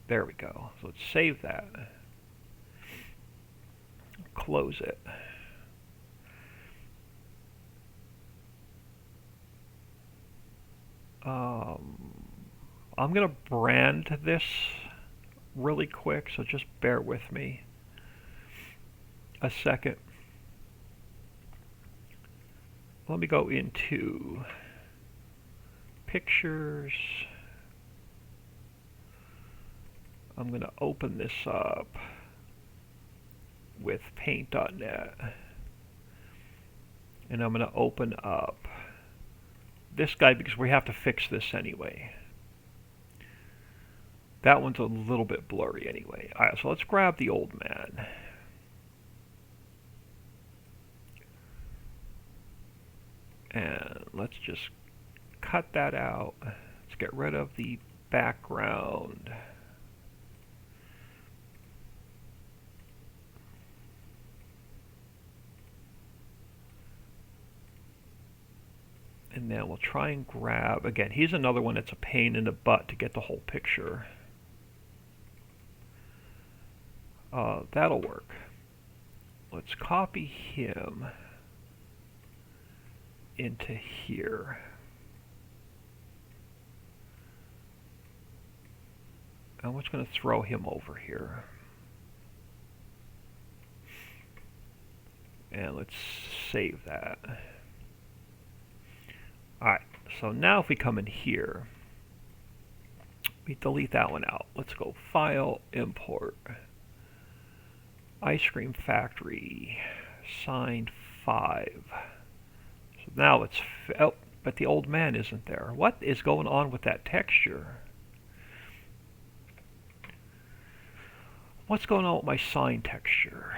there we go. So let's save that. Close it. I'm going to brand this really quick, so just bear with me a second. Let me go into pictures. I'm going to open this up with paint.net, and I'm going to open up this guy because we have to fix this anyway. That one's a little bit blurry anyway. Alright, so let's grab the old man. And let's just cut that out. Let's get rid of the background. And then we'll try and grab, again, he's another one that's a pain in the butt to get the whole picture. That'll work. Let's copy him into here. I'm just going to throw him over here. And let's save that. Alright, so now if we come in here, we delete that one out. Let's go File, Import, Ice Cream Factory, Signed 5. So now it's, oh, but the old man isn't there. What is going on with that texture? What's going on with my sign texture?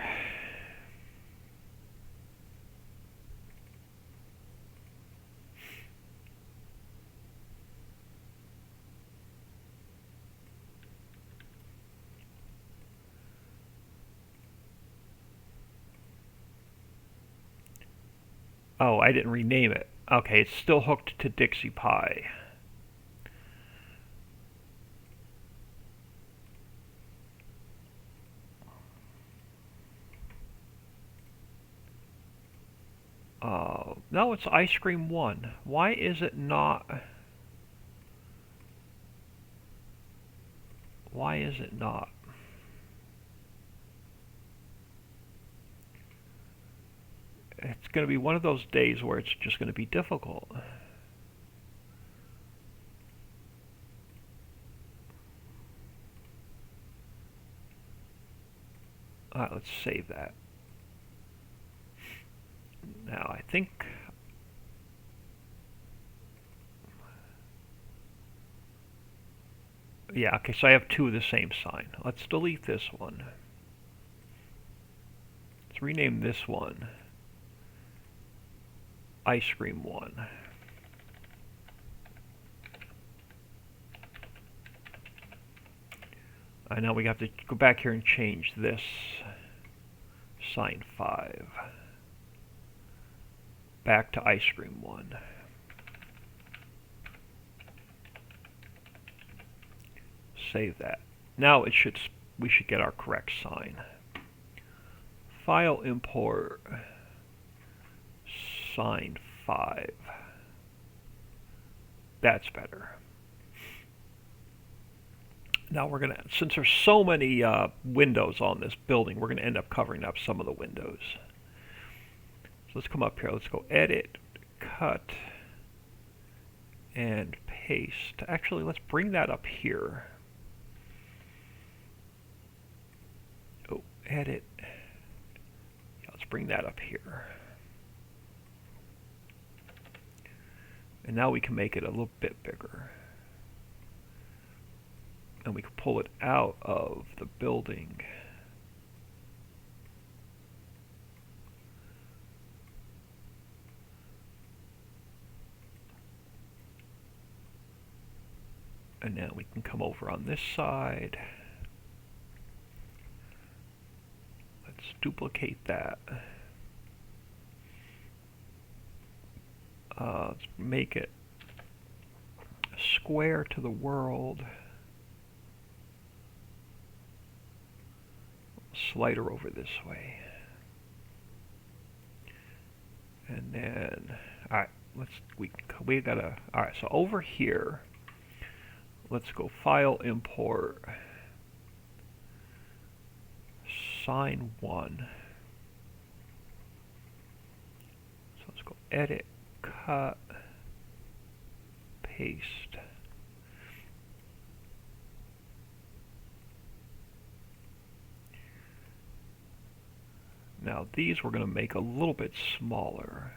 Oh, I didn't rename it. Okay, it's still hooked to Dixie Pie. No, it's Ice Cream 1. Why is it not? Why is it not? It's going to be one of those days where it's just going to be difficult. Alright, let's save that. Now, I think... Yeah, okay, so I have two of the same sign. Let's delete this one. Let's rename this one Ice Cream 1. And now we have to go back here and change this sign 5 back to Ice Cream 1. Save that. Now we should get our correct sign. File, Import, Sign 5. That's better. Now we're gonna, since there's so many windows on this building, we're gonna end up covering up some of the windows. So let's come up here. Let's go Edit, Cut, and Paste. Actually, let's bring that up here. Oh, Edit. Yeah, let's bring that up here. And now we can make it a little bit bigger. And we can pull it out of the building. And now we can come over on this side. Let's duplicate that. Let's make it a square to the world. Slider over this way. And then, alright, we gotta, alright, so over here, let's go File, Import, Sign 1. So let's go Edit, Cut, Paste. Now these we're going to make a little bit smaller.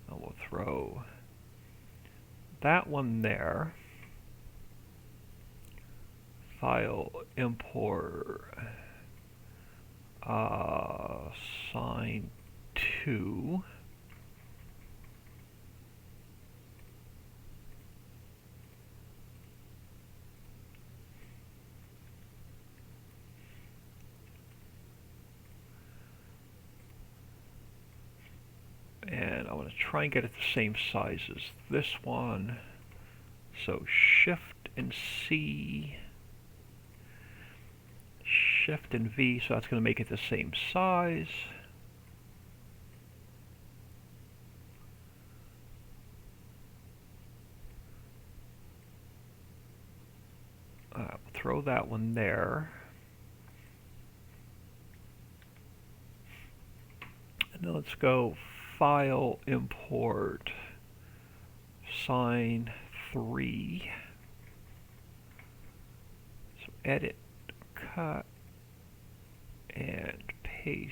And we'll throw that one there. File, import, sign 2. And I want to try and get it the same size as this one. So Shift and C, Shift and V, so that's going to make it the same size. We'll throw that one there. And then let's go File, Import, Sign 3. So Edit, Cut, and Paste.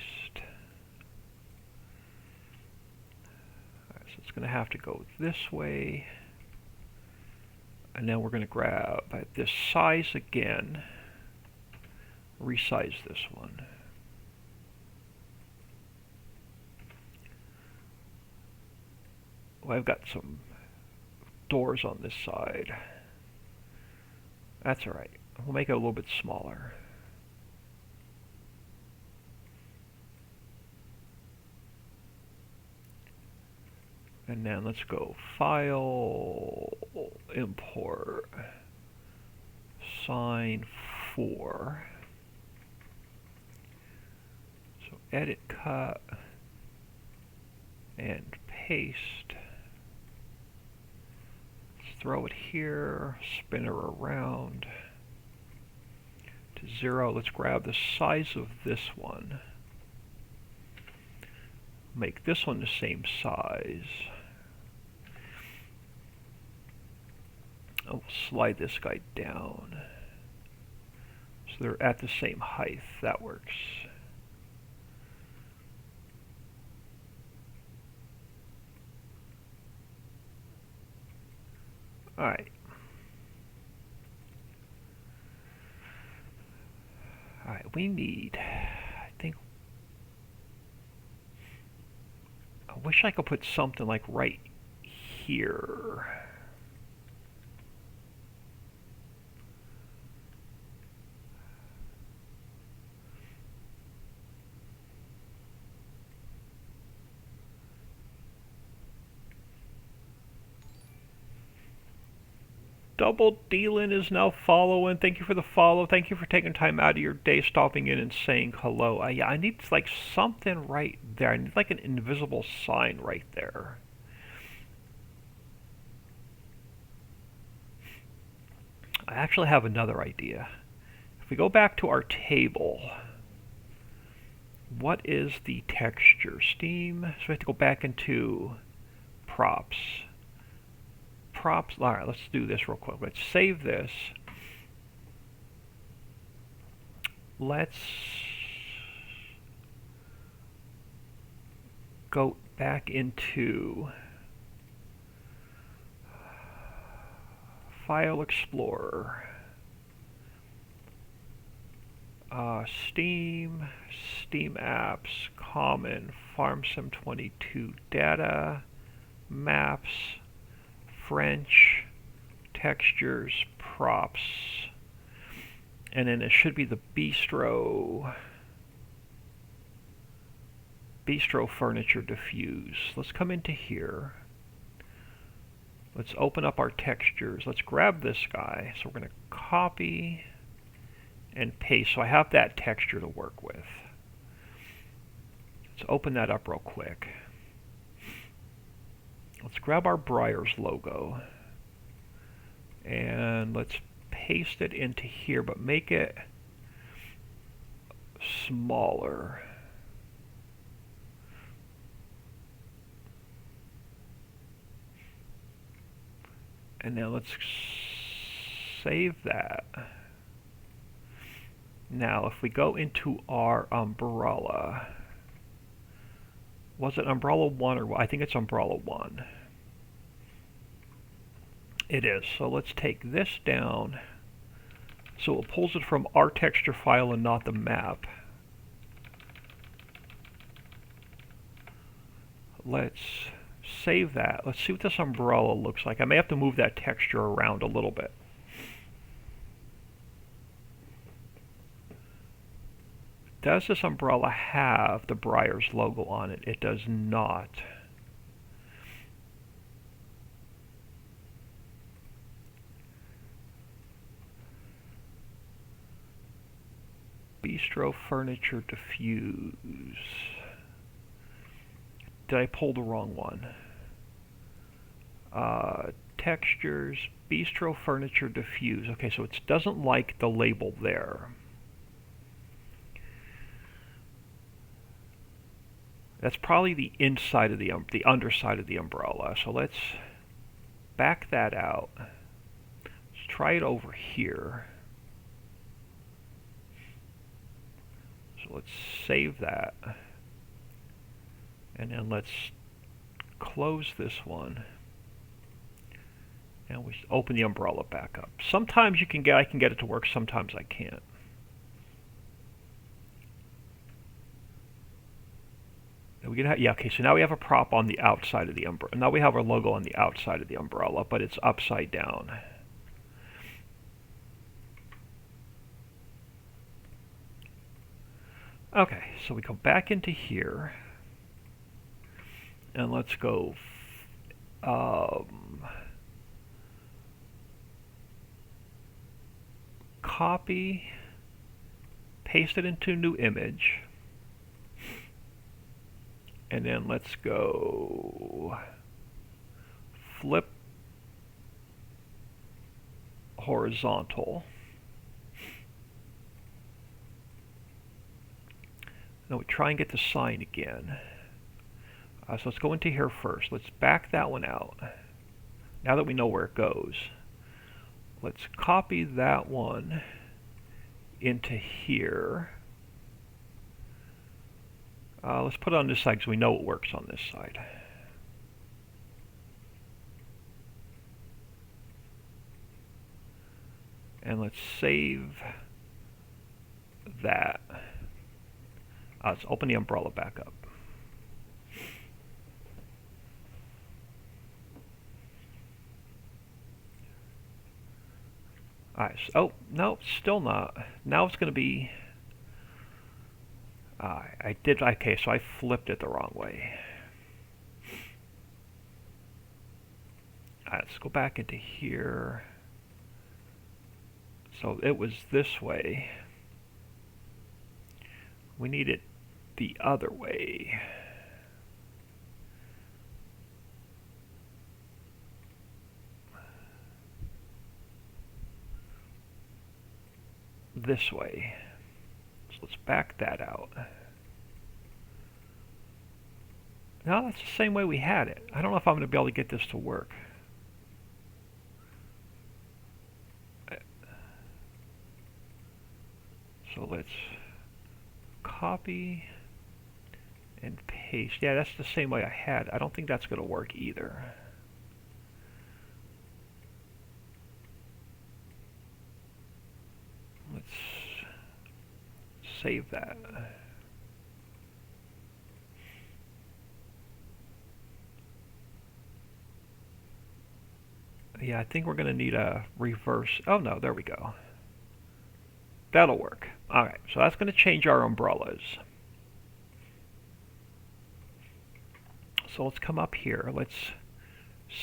Alright, so it's going to have to go this way. And then we're going to grab this size again, resize this one. Well, I've got some doors on this side. That's alright. We'll make it a little bit smaller. And then let's go File, Import, Sign 4. So Edit, Cut, and Paste. Throw it here, spin her around to 0. Let's grab the size of this one. Make this one the same size. I'll slide this guy down. So they're at the same height. That works. Alright. Alright, we need, I think, I wish I could put something like right here. Double Dealin is now following. Thank you for the follow. Thank you for taking time out of your day, stopping in and saying hello. Yeah, I need like something right there. I need like an invisible sign right there. I actually have another idea. If we go back to our table, what is the texture? Steam. So we have to go back into props. Props. All right, let's do this real quick. Let's save this. Let's go back into File Explorer. Steam, Steam apps, common, FarmSim22 data, maps, French, textures, props, and then it should be the bistro furniture diffuse. Let's come into here. Let's open up our textures. Let's grab this guy. So we're going to copy and paste. So I have that texture to work with. Let's open that up real quick. Let's grab our Briars logo and let's paste it into here, but make it smaller. And now let's save that. Now if we go into our umbrella, was it umbrella 1 or I think it's umbrella 1. It is. So let's take this down so it pulls it from our texture file and not the map. Let's save that. Let's see what this umbrella looks like. I may have to move that texture around a little bit. Does this umbrella have the Briars logo on it? It does not. Bistro furniture diffuse. Did I pull the wrong one? Textures, bistro furniture diffuse. Okay, so it doesn't like the label there. That's probably the inside of the underside of the umbrella. So let's back that out. Let's try it over here. So let's save that. And then let's close this one. And we open the umbrella back up. Sometimes I can get it to work, sometimes I can't. Okay, so now we have a prop on the outside of the umbrella. Now we have our logo on the outside of the umbrella, but it's upside down. Okay, so we go back into here, and let's go copy, paste it into a new image, and then let's go flip horizontal. Now we try and get the sign again. So let's go into here first. Let's back that one out. Now that we know where it goes, let's copy that one into here. Let's put it on this side because we know it works on this side. And let's save that. Let's open the umbrella back up. Alright, so, oh, no, still not. Now it's going to be... okay, so I flipped it the wrong way. Alright, let's go back into here. So it was this way. We need it the other way. This way. So let's back that out. No, that's the same way we had it. I don't know if I'm going to be able to get this to work. So let's copy and paste. Yeah, that's the same way I had. I don't think that's going to work either. Let's save that. Yeah, I think we're going to need a reverse. Oh no, there we go. That'll work. Alright, so that's going to change our umbrellas. So let's come up here. Let's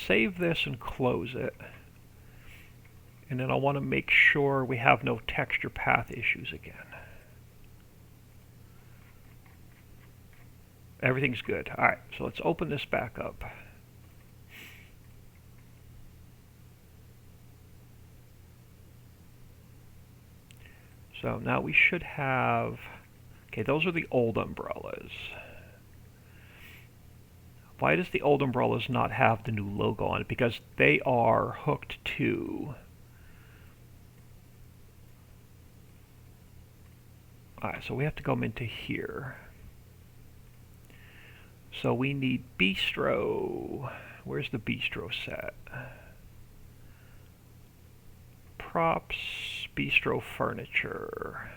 save this and close it. And then I want to make sure we have no texture path issues again. Everything's good. Alright, so let's open this back up. So now we should have, okay, those are the old umbrellas. Why does the old umbrellas not have the new logo on it? Because they are hooked to, alright, so we have to come into here. So we need bistro. Where's the bistro set? Props, bistro furniture.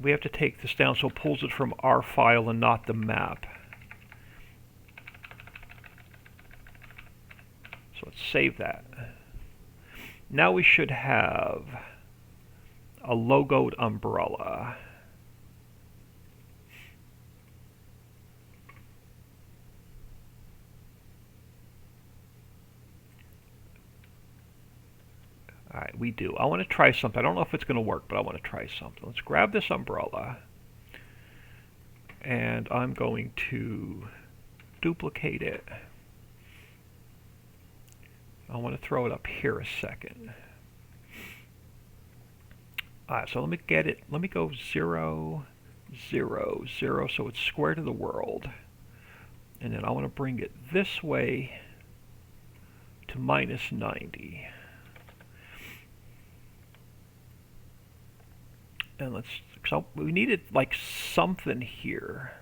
We have to take this down so it pulls it from our file and not the map. So let's save that. Now we should have a logoed umbrella. Alright, we do. I want to try something. I don't know if it's going to work, but I want to try something. Let's grab this umbrella. And I'm going to duplicate it. I want to throw it up here a second. Alright, so let me get it. Let me go 0, 0, 0, so it's square to the world. And then I want to bring it this way to minus 90. And let's, so we needed like something here.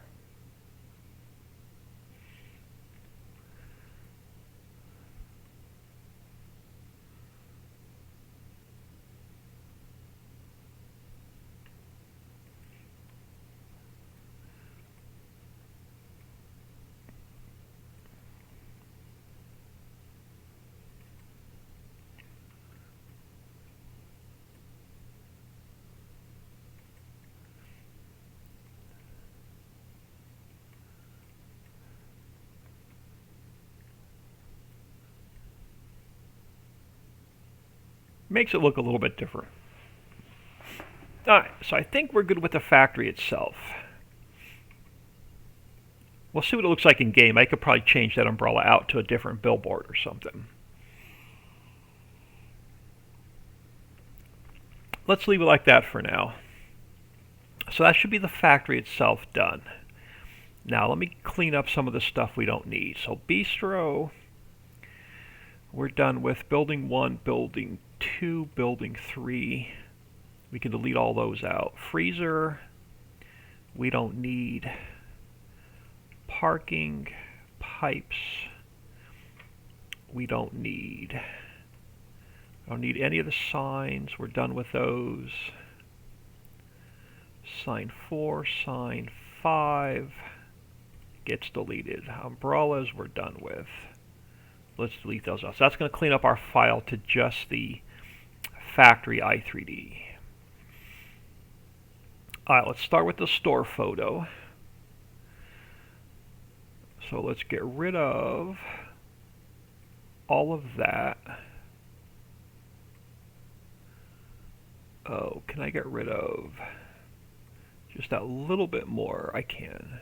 Makes it look a little bit different. Alright, so I think we're good with the factory itself. We'll see what it looks like in game. I could probably change that umbrella out to a different billboard or something. Let's leave it like that for now. So that should be the factory itself done. Now let me clean up some of the stuff we don't need. So bistro, we're done with building 1, building 2, building 3. We can delete all those out. Freezer, we don't need. Parking, pipes, we don't need. I don't need any of the signs. We're done with those. Sign 4, sign 5 gets deleted. Umbrellas we're done with. Let's delete those out. So that's going to clean up our file to just the factory i3D. Alright, let's start with the store photo. So let's get rid of all of that. Oh, can I get rid of just that little bit more? I can.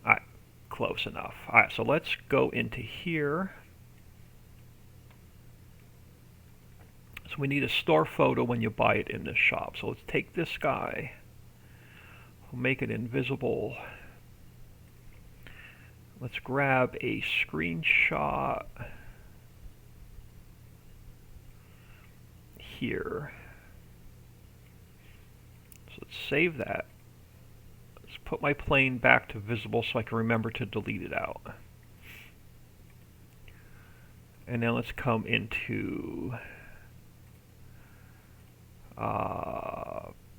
Alright, close enough. Alright, so let's go into here. So we need a store photo when you buy it in this shop. So let's take this guy. We'll make it invisible. Let's grab a screenshot here. So let's save that. Let's put my plane back to visible so I can remember to delete it out. And then let's come into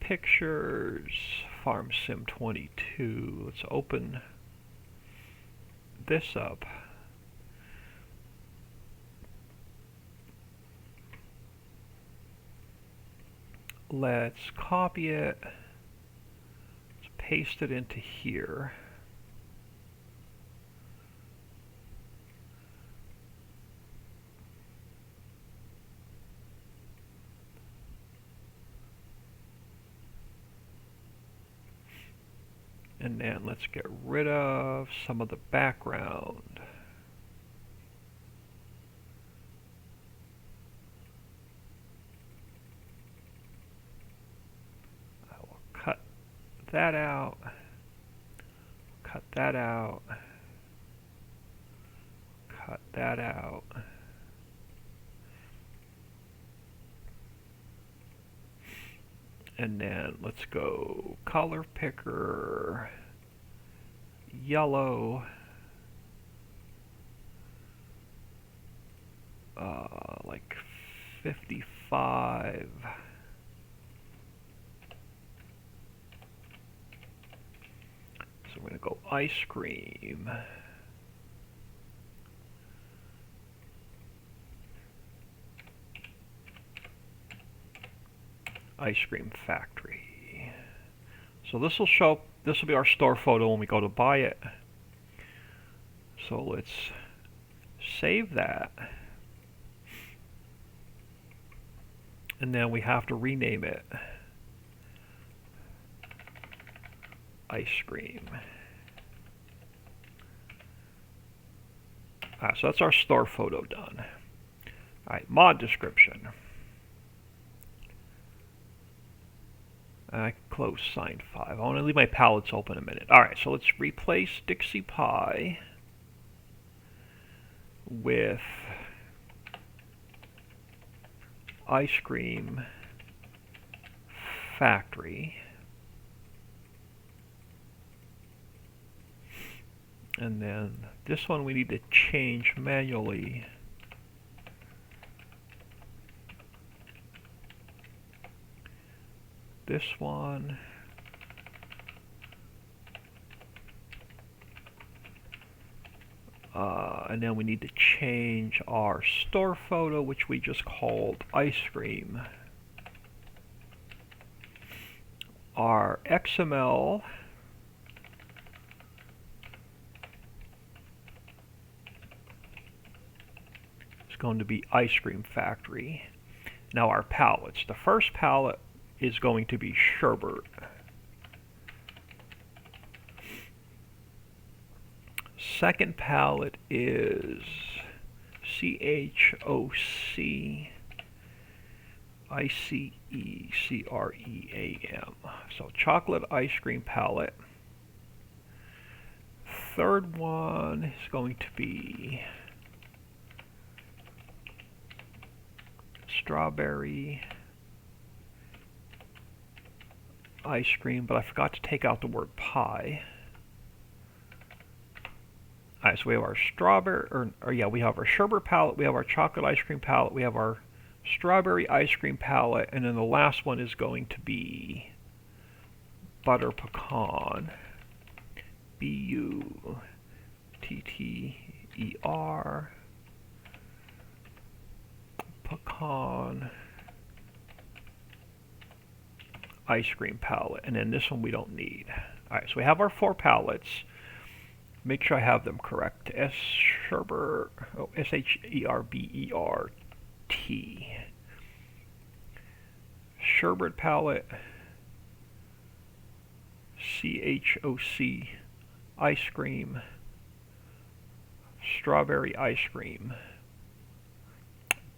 pictures, Farm Sim 22. Let's open this up. Let's copy it. Let's paste it into here. And then let's get rid of some of the background. I will cut that out. Cut that out. Cut that out. And then let's go color picker, yellow, like 55. So I'm going to go ice cream. Ice cream factory. So this will show, this will be our store photo when we go to buy it. So let's save that. And then we have to rename it. Ice cream. So that's our store photo done. Alright, mod description. I close sign 5. I want to leave my palettes open a minute. Alright, so let's replace Dixie Pie with Ice Cream Factory. And then this one we need to change manually. This one. And then we need to change our store photo, which we just called ice cream. Our XML is going to be ice cream factory. Now our palettes. The first palette is going to be sherbet. Second palette is CHOC ICECREAM. So chocolate ice cream palette. Third one is going to be strawberry ice cream, but I forgot to take out the word pie. Alright, so we have our strawberry, we have our sherbet palette, we have our chocolate ice cream palette, we have our strawberry ice cream palette, and then the last one is going to be butter pecan. B-U-T-T-E-R pecan ice cream palette, and then this one we don't need. Alright, so we have our 4 palettes. Make sure I have them correct. Sherbet, S-H-E-R-B-E-R-T. Sherbet palette. C-H-O-C ice cream. Strawberry ice cream.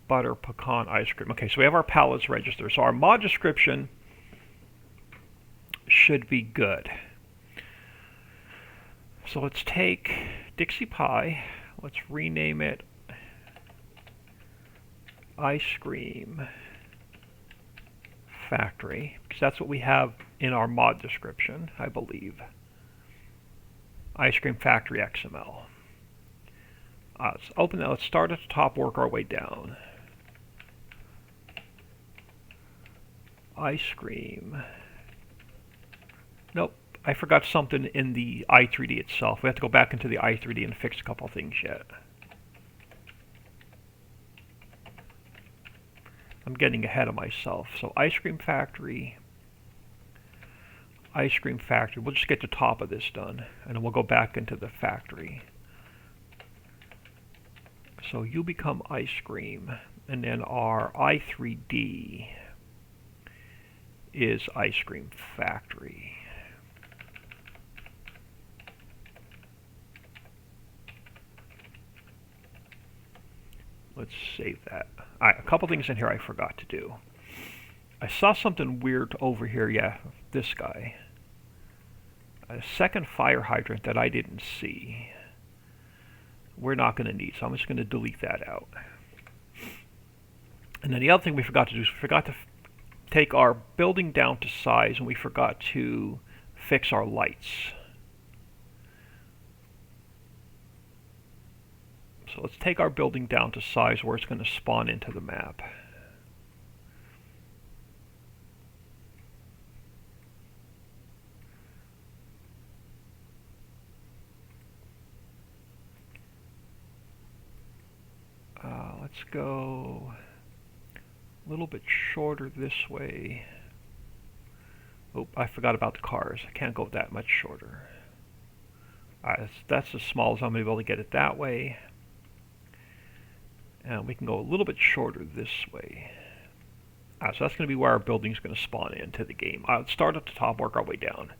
Butter pecan ice cream. Okay, so we have our palettes registered. So our mod description should be good. So let's take Dixie Pie, let's rename it Ice Cream Factory, because that's what we have in our mod description, I believe. Ice Cream Factory XML. Let's open that, let's start at the top, work our way down. Ice cream. Nope. I forgot something in the i3D itself. We have to go back into the i3D and fix a couple things yet. I'm getting ahead of myself. So ice cream factory, ice cream factory. We'll just get the top of this done, and then we'll go back into the factory. So you become ice cream, and then our I3D is ice cream factory. Let's save that. All right, a couple things in here I forgot to do. I saw something weird over here. Yeah, this guy. A second fire hydrant that I didn't see. We're not going to need, so I'm just going to delete that out. And then the other thing we forgot to do is we forgot to take our building down to size, and we forgot to fix our lights. So let's take our building down to size where it's going to spawn into the map. Let's go a little bit shorter this way. Oh, I forgot about the cars. I can't go that much shorter. Alright, that's as small as I'm going to be able to get it that way. And we can go a little bit shorter this way. So that's going to be where our building's going to spawn into the game. Let's start at the top, work our way down.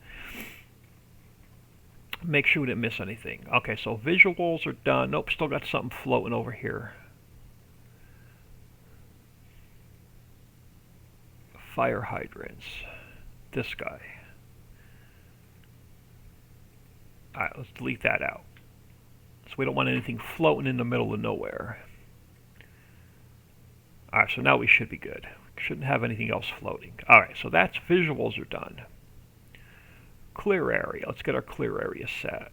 Make sure we didn't miss anything. Okay, so visuals are done. Nope, still got something floating over here. Fire hydrants. This guy. Alright, let's delete that out. So we don't want anything floating in the middle of nowhere. Alright, so now we should be good. We shouldn't have anything else floating. Alright, so that's visuals are done. Clear area. Let's get our clear area set.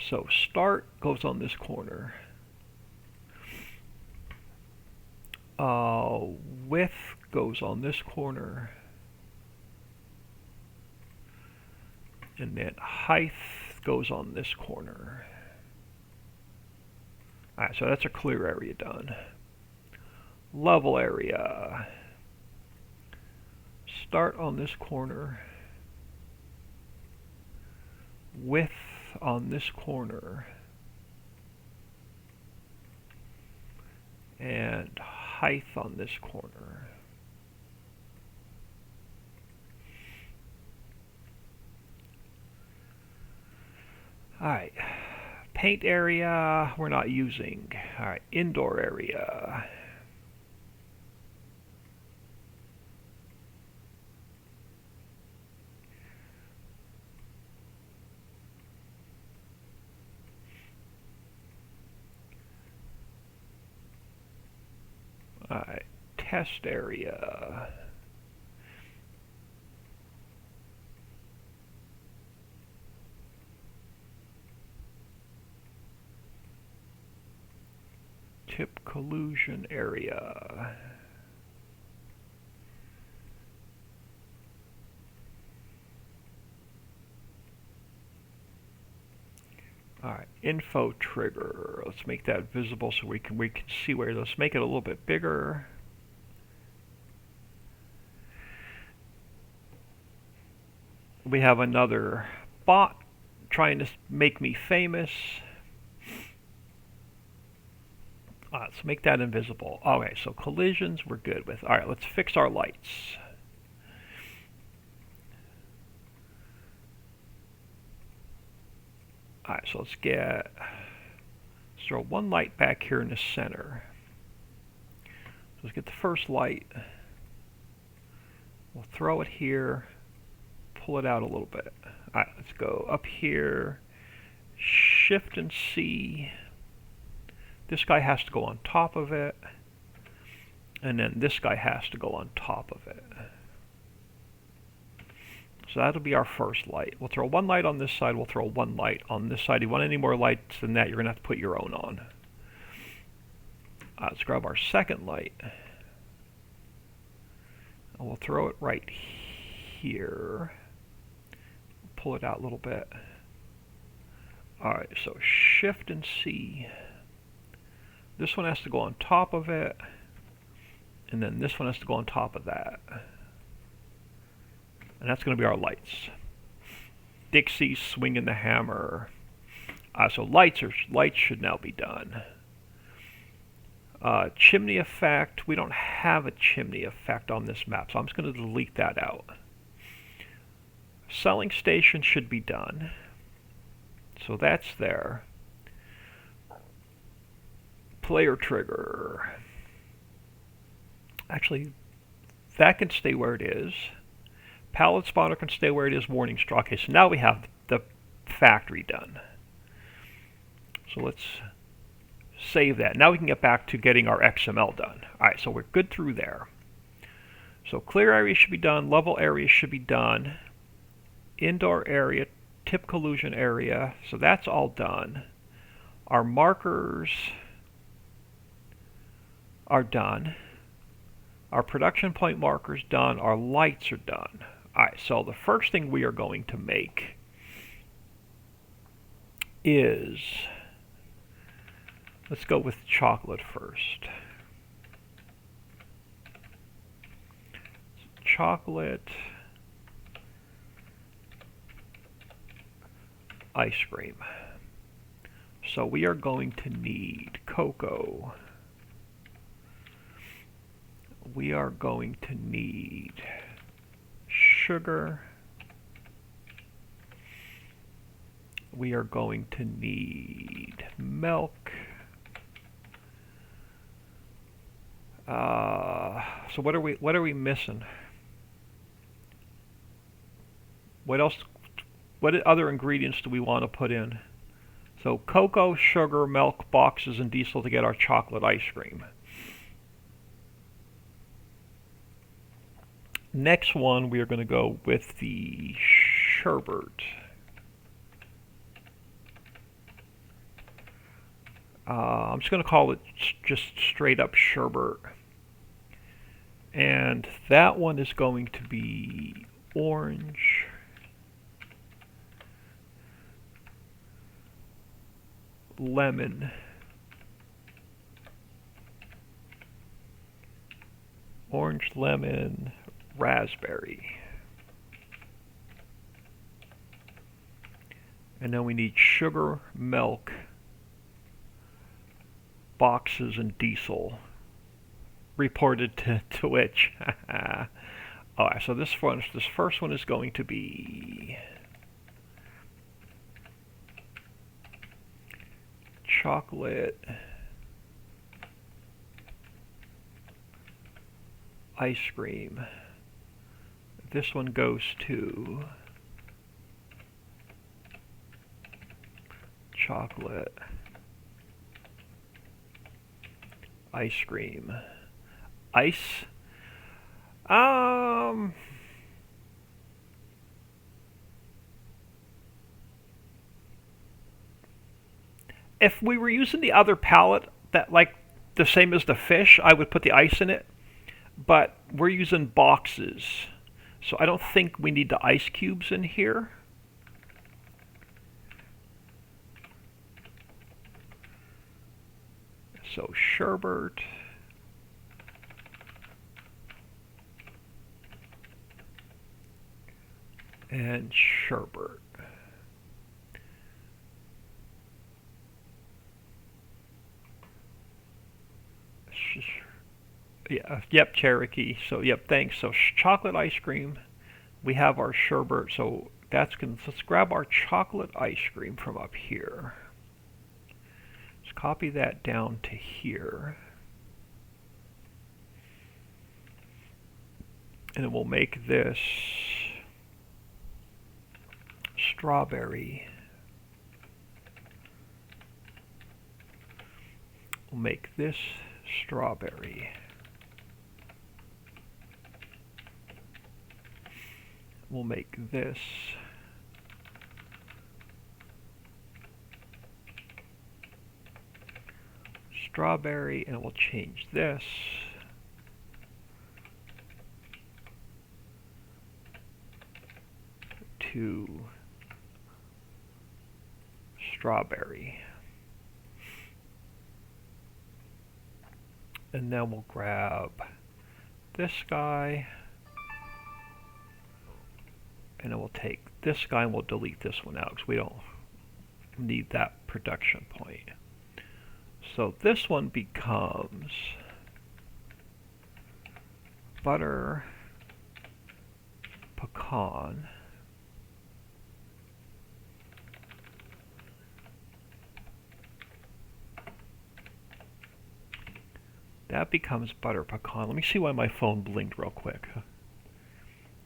So start goes on this corner. Width goes on this corner. And then height goes on this corner. Alright, so that's a clear area done. Level area. Start on this corner. Width on this corner. And height on this corner. Alright, paint area we're not using. Alright, indoor area. Alright, test area. Tip collusion area. Alright, info trigger. Let's make that visible so we can see where. Let's make it a little bit bigger. We have another bot trying to make me famous. Let's make that invisible. Okay, so collisions we're good with. Alright, let's fix our lights. Alright, so let's throw one light back here in the center. So let's get the first light. We'll throw it here, pull it out a little bit. Alright, let's go up here, Shift and C. This guy has to go on top of it, and then this guy has to go on top of it. So that'll be our first light. We'll throw one light on this side, we'll throw one light on this side. If you want any more lights than that, you're going to have to put your own on. Let's grab our second light. And we'll throw it right here. Pull it out a little bit. Alright, so Shift and C. This one has to go on top of it, and then this one has to go on top of that. And that's going to be our lights. Dixie swinging the hammer. So lights should now be done. Chimney effect, we don't have a chimney effect on this map, so I'm just going to delete that out. Selling station should be done. So that's there. Player trigger. Actually, that can stay where it is. Pallet spawner can stay where it is. Warning straw. Okay, so now we have the factory done. So let's save that. Now we can get back to getting our XML done. Alright, so we're good through there. So clear area should be done. Level area should be done. Indoor area, tip collusion area. So that's all done. Our markers are done. Our production point markers done. Our lights are done. Alright, so the first thing we are going to make is, let's go with chocolate first. Chocolate ice cream. So we are going to need cocoa. We are going to need sugar. We are going to need milk. So what are we missing? What else? What other ingredients do we want to put in? So cocoa, sugar, milk, boxes, and diesel to get our chocolate ice cream. Next one, we are going to go with the sherbet. I'm just going to call it just straight up sherbet. And that one is going to be orange, lemon, orange, lemon, raspberry. And then we need sugar, milk, boxes, and diesel. Reported to Twitch. Alright, so this first one is going to be chocolate ice cream. This one goes to chocolate ice cream. Ice. If we were using the other palette that like the same as the fish, I would put the ice in it. But we're using boxes, so I don't think we need the ice cubes in here. So sherbet. And sherbet. Yeah, yep, Cherokee. So, yep, thanks. So, chocolate ice cream. We have our sherbet. So, that's gonna. Let's grab our chocolate ice cream from up here. Let's copy that down to here. And then we'll make this strawberry. We'll make this strawberry. We'll make this strawberry, and we'll change this to strawberry. And then we'll grab this guy, and then we'll take this guy and we'll delete this one out because we don't need that production point. So this one becomes butter pecan. That becomes butter pecan. Let me see why my phone blinked real quick.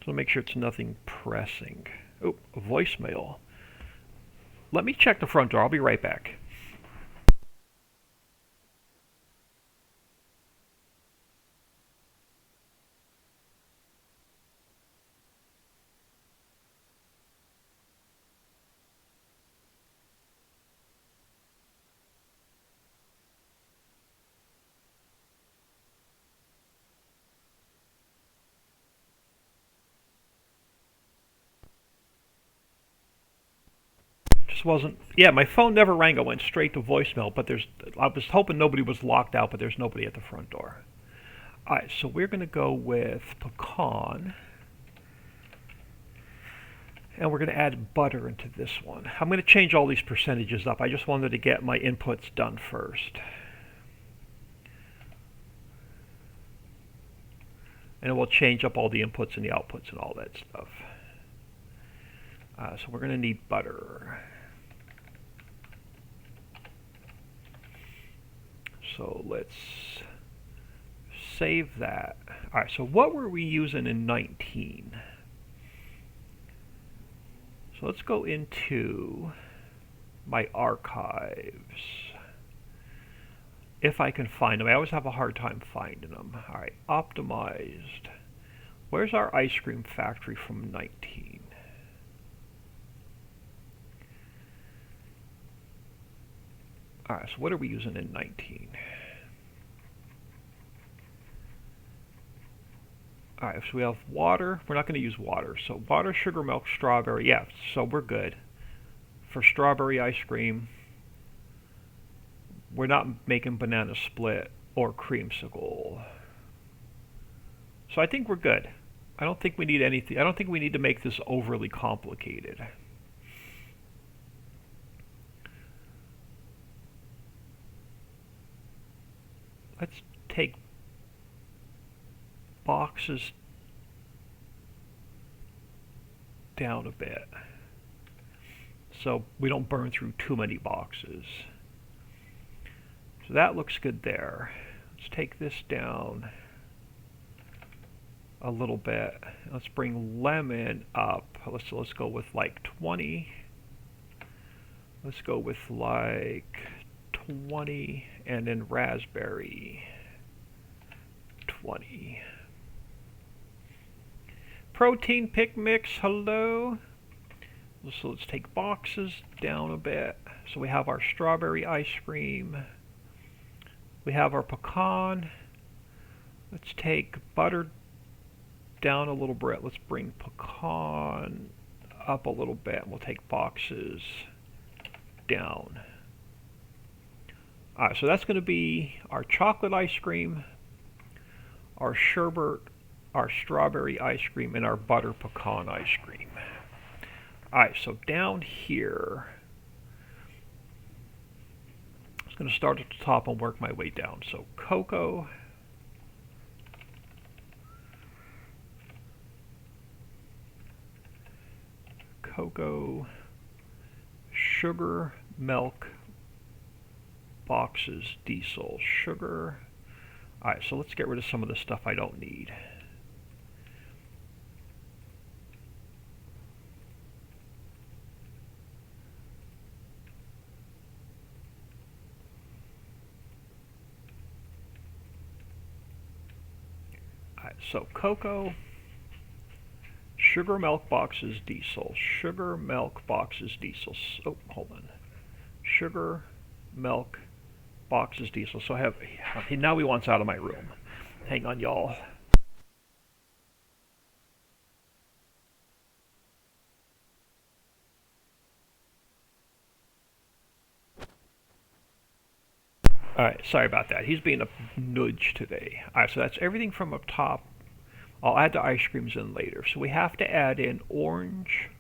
So make sure it's nothing pressing. Oh, a voicemail. Let me check the front door. I'll be right back. Just wasn't. Yeah, my phone never rang. It went straight to voicemail. But there's. I was hoping nobody was locked out, but there's nobody at the front door. All right, so we're going to go with pecan. And we're going to add butter into this one. I'm going to change all these percentages up. I just wanted to get my inputs done first. And we'll change up all the inputs and the outputs and all that stuff. So we're going to need butter. So let's save that. All right, so what were we using in 19? So let's go into my archives. If I can find them. I always have a hard time finding them. All right, optimized. Where's our ice cream factory from 19? All right, so what are we using in 19? All right, so we have water. We're not going to use water. So water, sugar, milk, strawberry. Yeah, so we're good. For strawberry ice cream, we're not making banana split or creamsicle. So I think we're good. I don't think we need anything. I don't think we need to make this overly complicated. Let's take boxes down a bit so we don't burn through too many boxes. So that looks good there. Let's take this down a little bit. Let's bring lemon up. Let's go with like 20. Let's go with like 20, and then raspberry 20. Protein pick mix, hello. So let's take boxes down a bit. So we have our strawberry ice cream. We have our pecan. Let's take butter down a little bit. Let's bring pecan up a little bit. We'll take boxes down. Alright, so that's going to be our chocolate ice cream, our sherbet, our strawberry ice cream, and our butter pecan ice cream. Alright, so down here, I'm just going to start at the top and work my way down. So cocoa, sugar, milk, boxes, diesel, sugar. Alright, so let's get rid of some of the stuff I don't need. Alright, so cocoa, sugar, milk, boxes, diesel, sugar, milk, boxes, diesel. Oh, hold on. Sugar, milk, boxes, diesel. So I have, now he wants out of my room. Hang on, y'all. Alright, sorry about that. He's being a nudge today. Alright, so that's everything from up top. I'll add the ice creams in later. So we have to add in orange,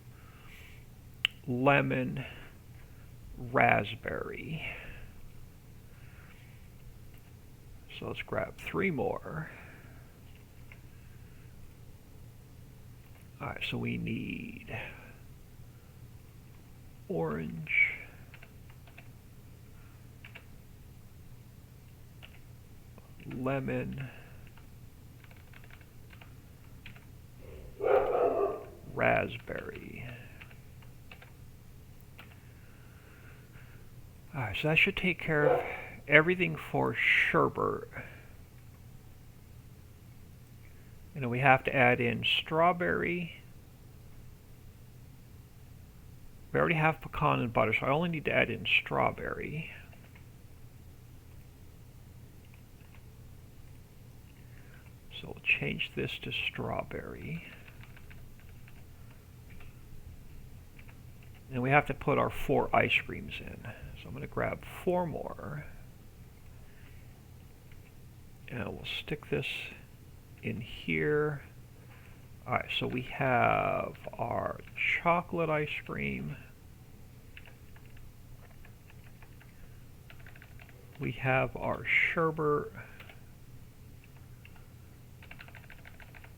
lemon, raspberry. So let's grab 3 more. Alright, so we need orange, lemon, raspberry. Alright, so that should take care of everything for sherbet. And then we have to add in strawberry. We already have pecan and butter, so I only need to add in strawberry. So we'll change this to strawberry. And we have to put our 4 ice creams in. So I'm going to grab 4 more. And we'll stick this in here. Alright, so we have our chocolate ice cream. We have our sherbet.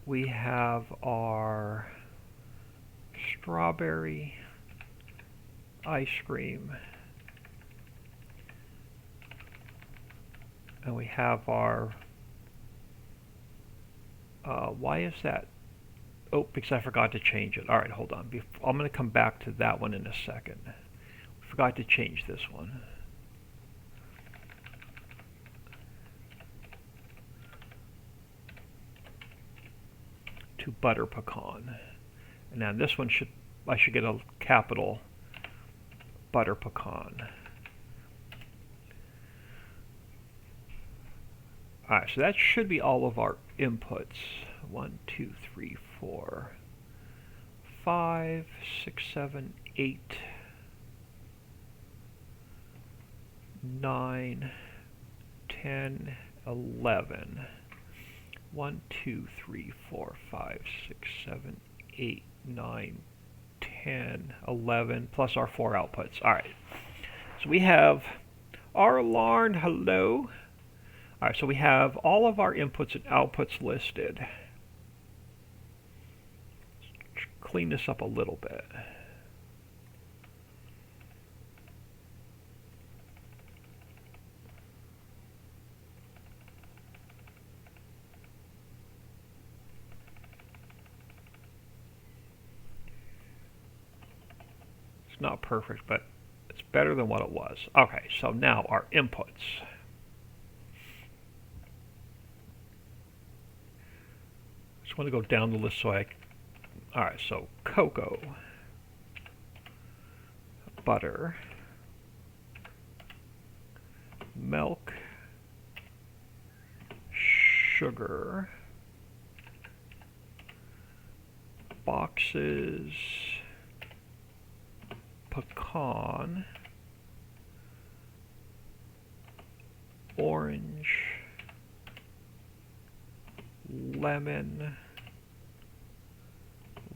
We have our strawberry ice cream. And we have our, why is that? Oh, because I forgot to change it. Alright, hold on. I'm going to come back to that one in a second. Forgot to change this one. To butter pecan. And now this one I should get a capital butter pecan. Alright, so that should be all of our inputs. 1, 2, 3, 4, 5, 6, 7, 8, 9, 10, 11. 1, 2, 3, 4, 5, 6, 7, 8, 9, 10, 11, plus our 4 outputs. Alright, so we have our alarm, hello. Alright, so we have all of our inputs and outputs listed. Let's clean this up a little bit. It's not perfect, but it's better than what it was. Okay, so now our inputs. Just want to go down the list so alright, so cocoa, butter, milk, sugar, boxes, pecan, orange, lemon,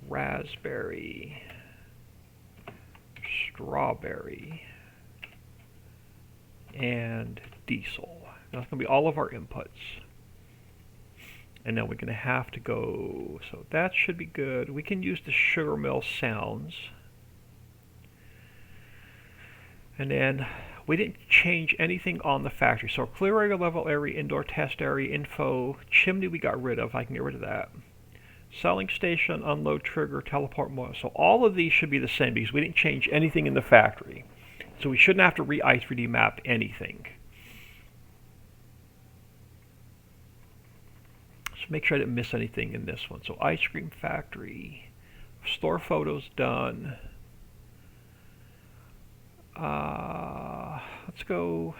raspberry, strawberry, and diesel. That's going to be all of our inputs. And now we're going to have to go, so that should be good. We can use the sugar mill sounds. And then we didn't change anything on the factory. So clear area, level area, indoor test area, info, chimney we got rid of. I can get rid of that. Selling station, unload trigger, teleport mode. So all of these should be the same because we didn't change anything in the factory. So we shouldn't have to re-i3D map anything. So make sure I didn't miss anything in this one. So ice cream factory, store photos done. Let's go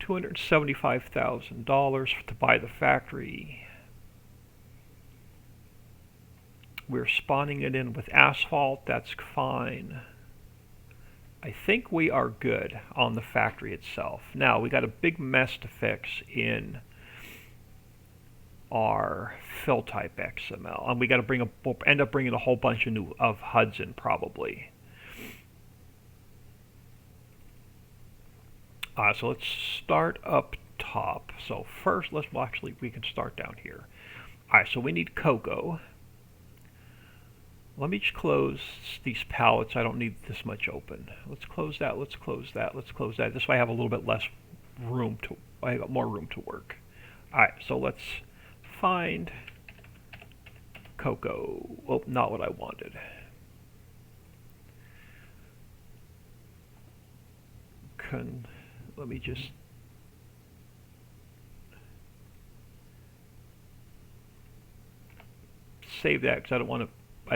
$275,000 to buy the factory. We're spawning it in with asphalt, that's fine. I think we are good on the factory itself. Now, we got a big mess to fix in our fill type XML, and we got to we'll end up bringing a whole bunch of HUDs in probably. So let's start up top. So first, we can start down here. All right, so we need Cocoa. Let me just close these palettes. I don't need this much open. Let's close that. Let's close that. Let's close that. This way I have a little bit less room to. I got more room to work. All right, so let's find Cocoa. Oh, not what I wanted. Let me just save that because I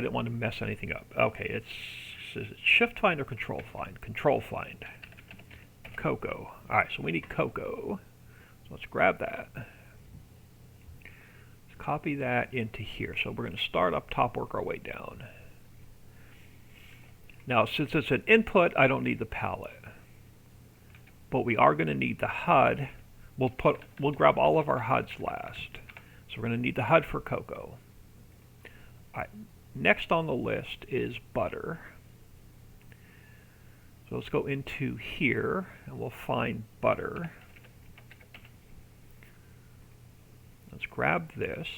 didn't want to mess anything up. Okay, it's Shift Find or Control Find? Control Find. Cocoa. All right, so we need Cocoa. So let's grab that. Let's copy that into here. So we're going to start up top, work our way down. Now, since it's an input, I don't need the palette. But we are going to need the HUD. We'll grab all of our HUDs last. So we're going to need the HUD for Cocoa. All right. Next on the list is butter. So let's go into here and we'll find butter. Let's grab this.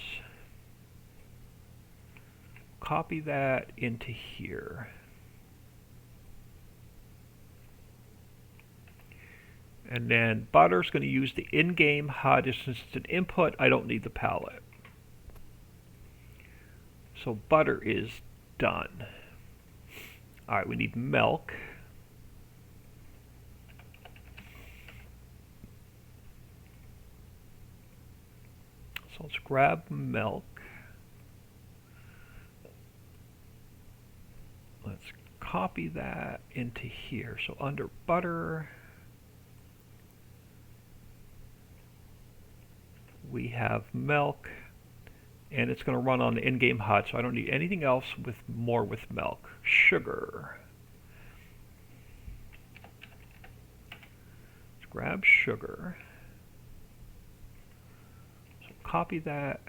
Copy that into here. And then butter's going to use the in-game HUD. Since it's an input, I don't need the palette. So butter is done. All right, we need milk. So let's grab milk. Let's copy that into here. So under butter, we have milk, and it's going to run on the in-game HUD, so I don't need anything else with milk. Sugar. Let's grab sugar. So copy that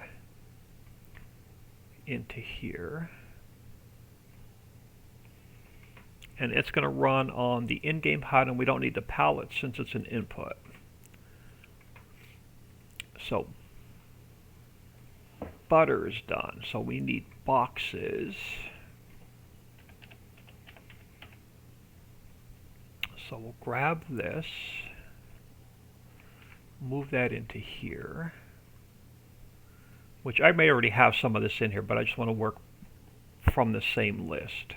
into here. And it's going to run on the in-game HUD, and we don't need the palette since it's an input. So butter is done. So we need boxes. So we'll grab this, move that into here, which I may already have some of this in here, but I just want to work from the same list.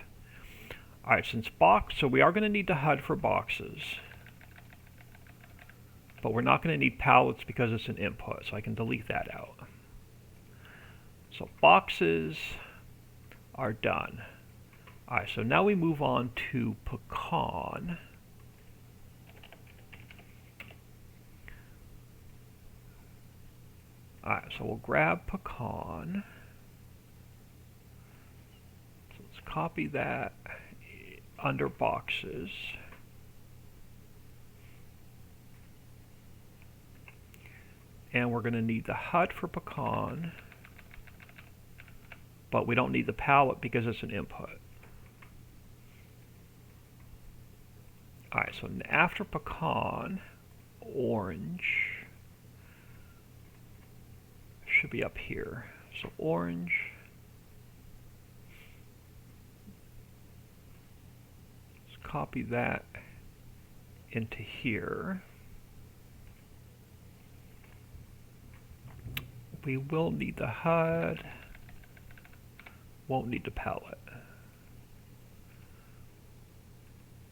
All right, so we are going to need the HUD for boxes. But we're not going to need palettes because it's an input, so I can delete that out. So boxes are done. All right, so now we move on to pecan. All right, so we'll grab pecan. So let's copy that under boxes. And we're going to need the HUD for pecan, but we don't need the palette because it's an input. All right, so after pecan, orange should be up here. So orange. Let's copy that into here. We will need the HUD, won't need the palette.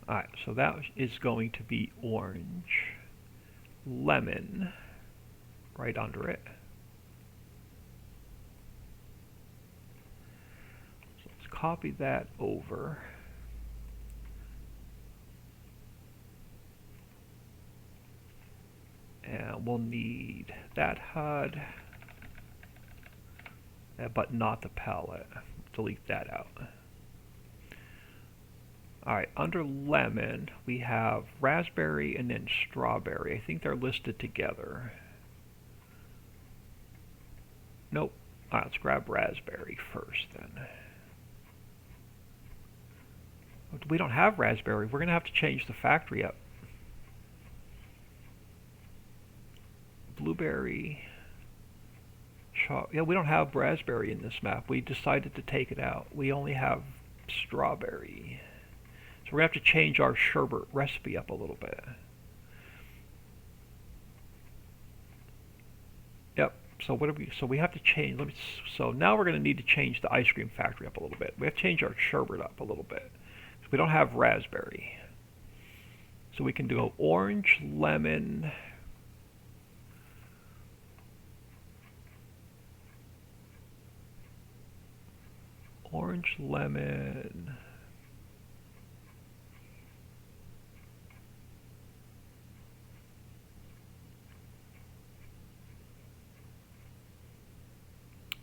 Alright, so that is going to be orange, lemon, right under it. So let's copy that over. And we'll need that HUD. But not the palette. Delete that out. Alright, under lemon, we have raspberry and then strawberry. I think they're listed together. Nope. Alright, let's grab raspberry first then. We don't have raspberry. We're going to have to change the factory up. Blueberry. Yeah, we don't have raspberry in this map. We decided to take it out. We only have strawberry. So we're going to have to change our sherbet recipe up a little bit. Yep. So we have to change. So now we're going to need to change the ice cream factory up a little bit. We have to change our sherbet up a little bit. We don't have raspberry. So we can do orange, lemon, orange, lemon,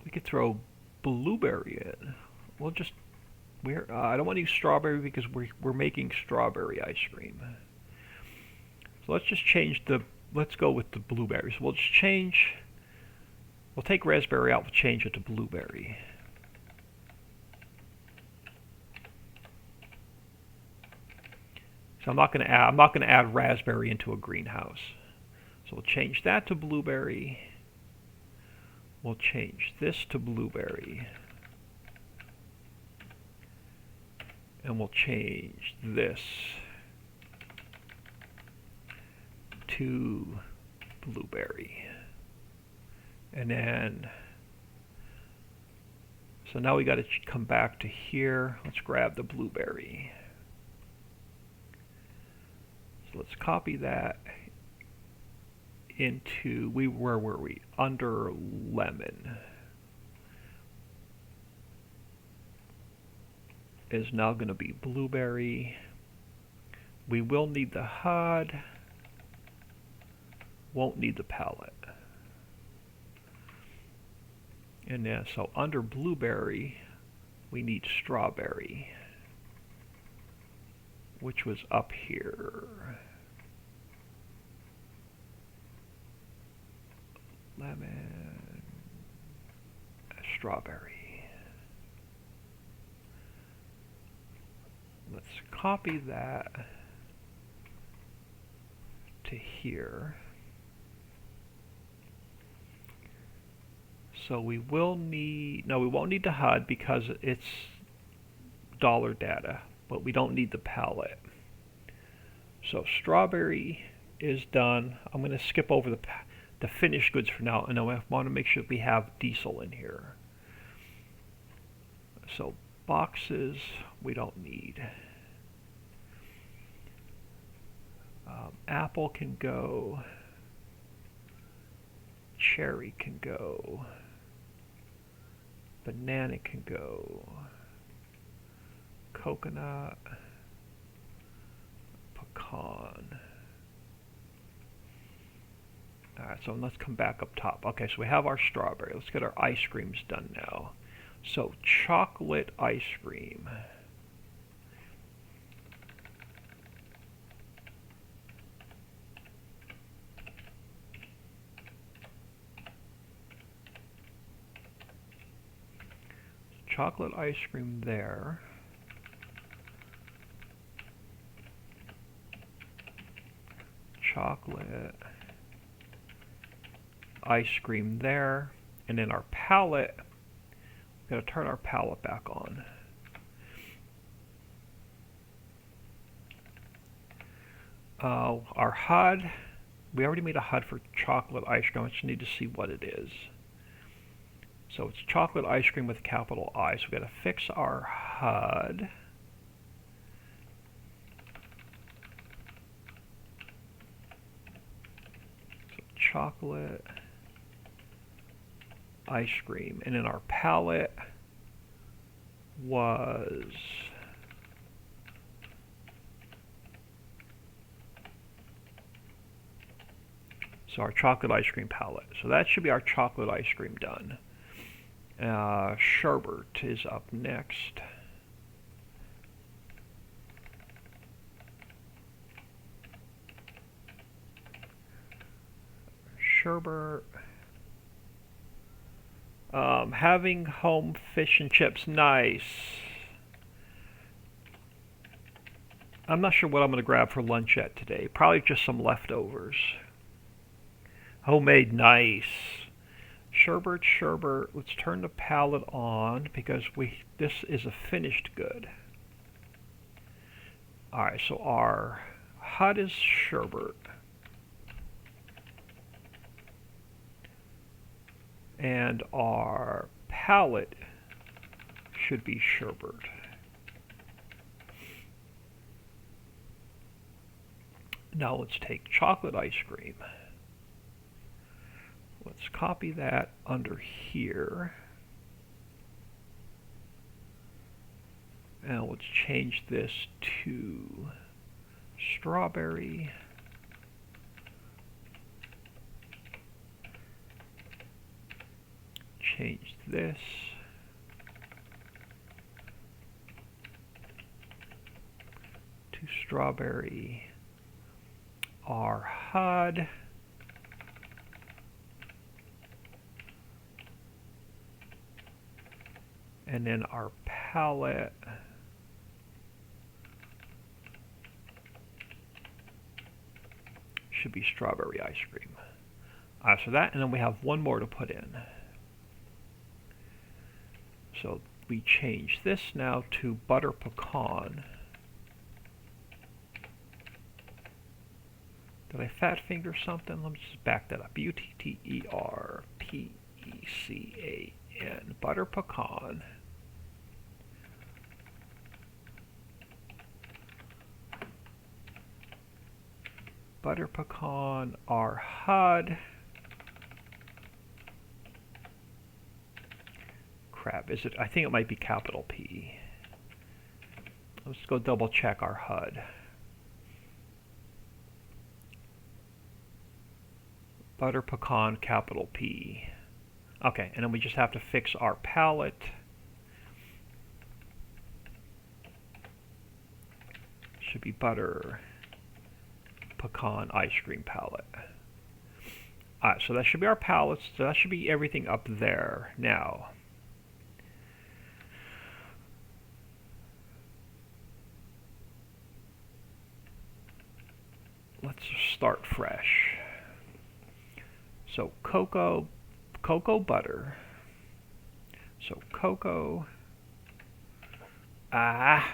we could throw blueberry in. We'll just I don't want to use strawberry because we're making strawberry ice cream. So let's just change let's go with the blueberries. We'll just change, we'll take raspberry out, we'll change it to blueberry. So I'm not going to add raspberry into a greenhouse. So we'll change that to blueberry. We'll change this to blueberry. And we'll change this to blueberry. And then, so now we got to come back to here. Let's grab the blueberry. So let's copy that into, where were we? Under lemon. Is now going to be blueberry. We will need the HUD. Won't need the palette. And then, so under blueberry, we need strawberry, which was up here. Lemon, strawberry. Let's copy that to here. So we will need, no, we won't need the HUD because it's dollar data, but we don't need the palette. So strawberry is done. I'm going to skip over the finished goods for now, and I want to make sure we have diesel in here. So boxes we don't need. Apple can go. Cherry can go. Banana can go. Coconut. Pecan. Alright, so let's come back up top. Okay, so we have our strawberry. Let's get our ice creams done now. So chocolate ice cream. Chocolate ice cream there. Chocolate ice cream there. And then our palette, we're going to turn our palette back on. Our HUD, we already made a HUD for chocolate ice cream. I just need to see what it is. So it's chocolate ice cream with a capital I. So we've got to fix our HUD. So chocolate ice cream. And then our palette was so our chocolate ice cream palette. So that should be our chocolate ice cream done. Sherbet is up next. sherbet. Having home fish and chips, nice. I'm not sure what I'm going to grab for lunch yet today. Probably just some leftovers. Homemade, nice. Sherbet, sherbet. Let's turn the palette on because this is a finished good. Alright, so our HUD is sherbet. And our palette should be sherbet. Now let's take chocolate ice cream. Let's copy that under here. And let's change this to strawberry. Change this. To strawberry. Our HUD. And then our palette should be strawberry ice cream. So that, and then we have one more to put in. So we change this now to butter pecan. Did I fat finger something? Let me just back that up. Butterpecan. Butter pecan. Butter pecan, our HUD. Crap, is it? I think it might be capital P. Let's go double check our HUD. Butter pecan, capital P. Okay, and then we just have to fix our palette. Should be butter pecan ice cream palette. Alright, so that should be our palettes. So that should be everything up there. Now, let's start fresh. So cocoa butter. So cocoa. Let's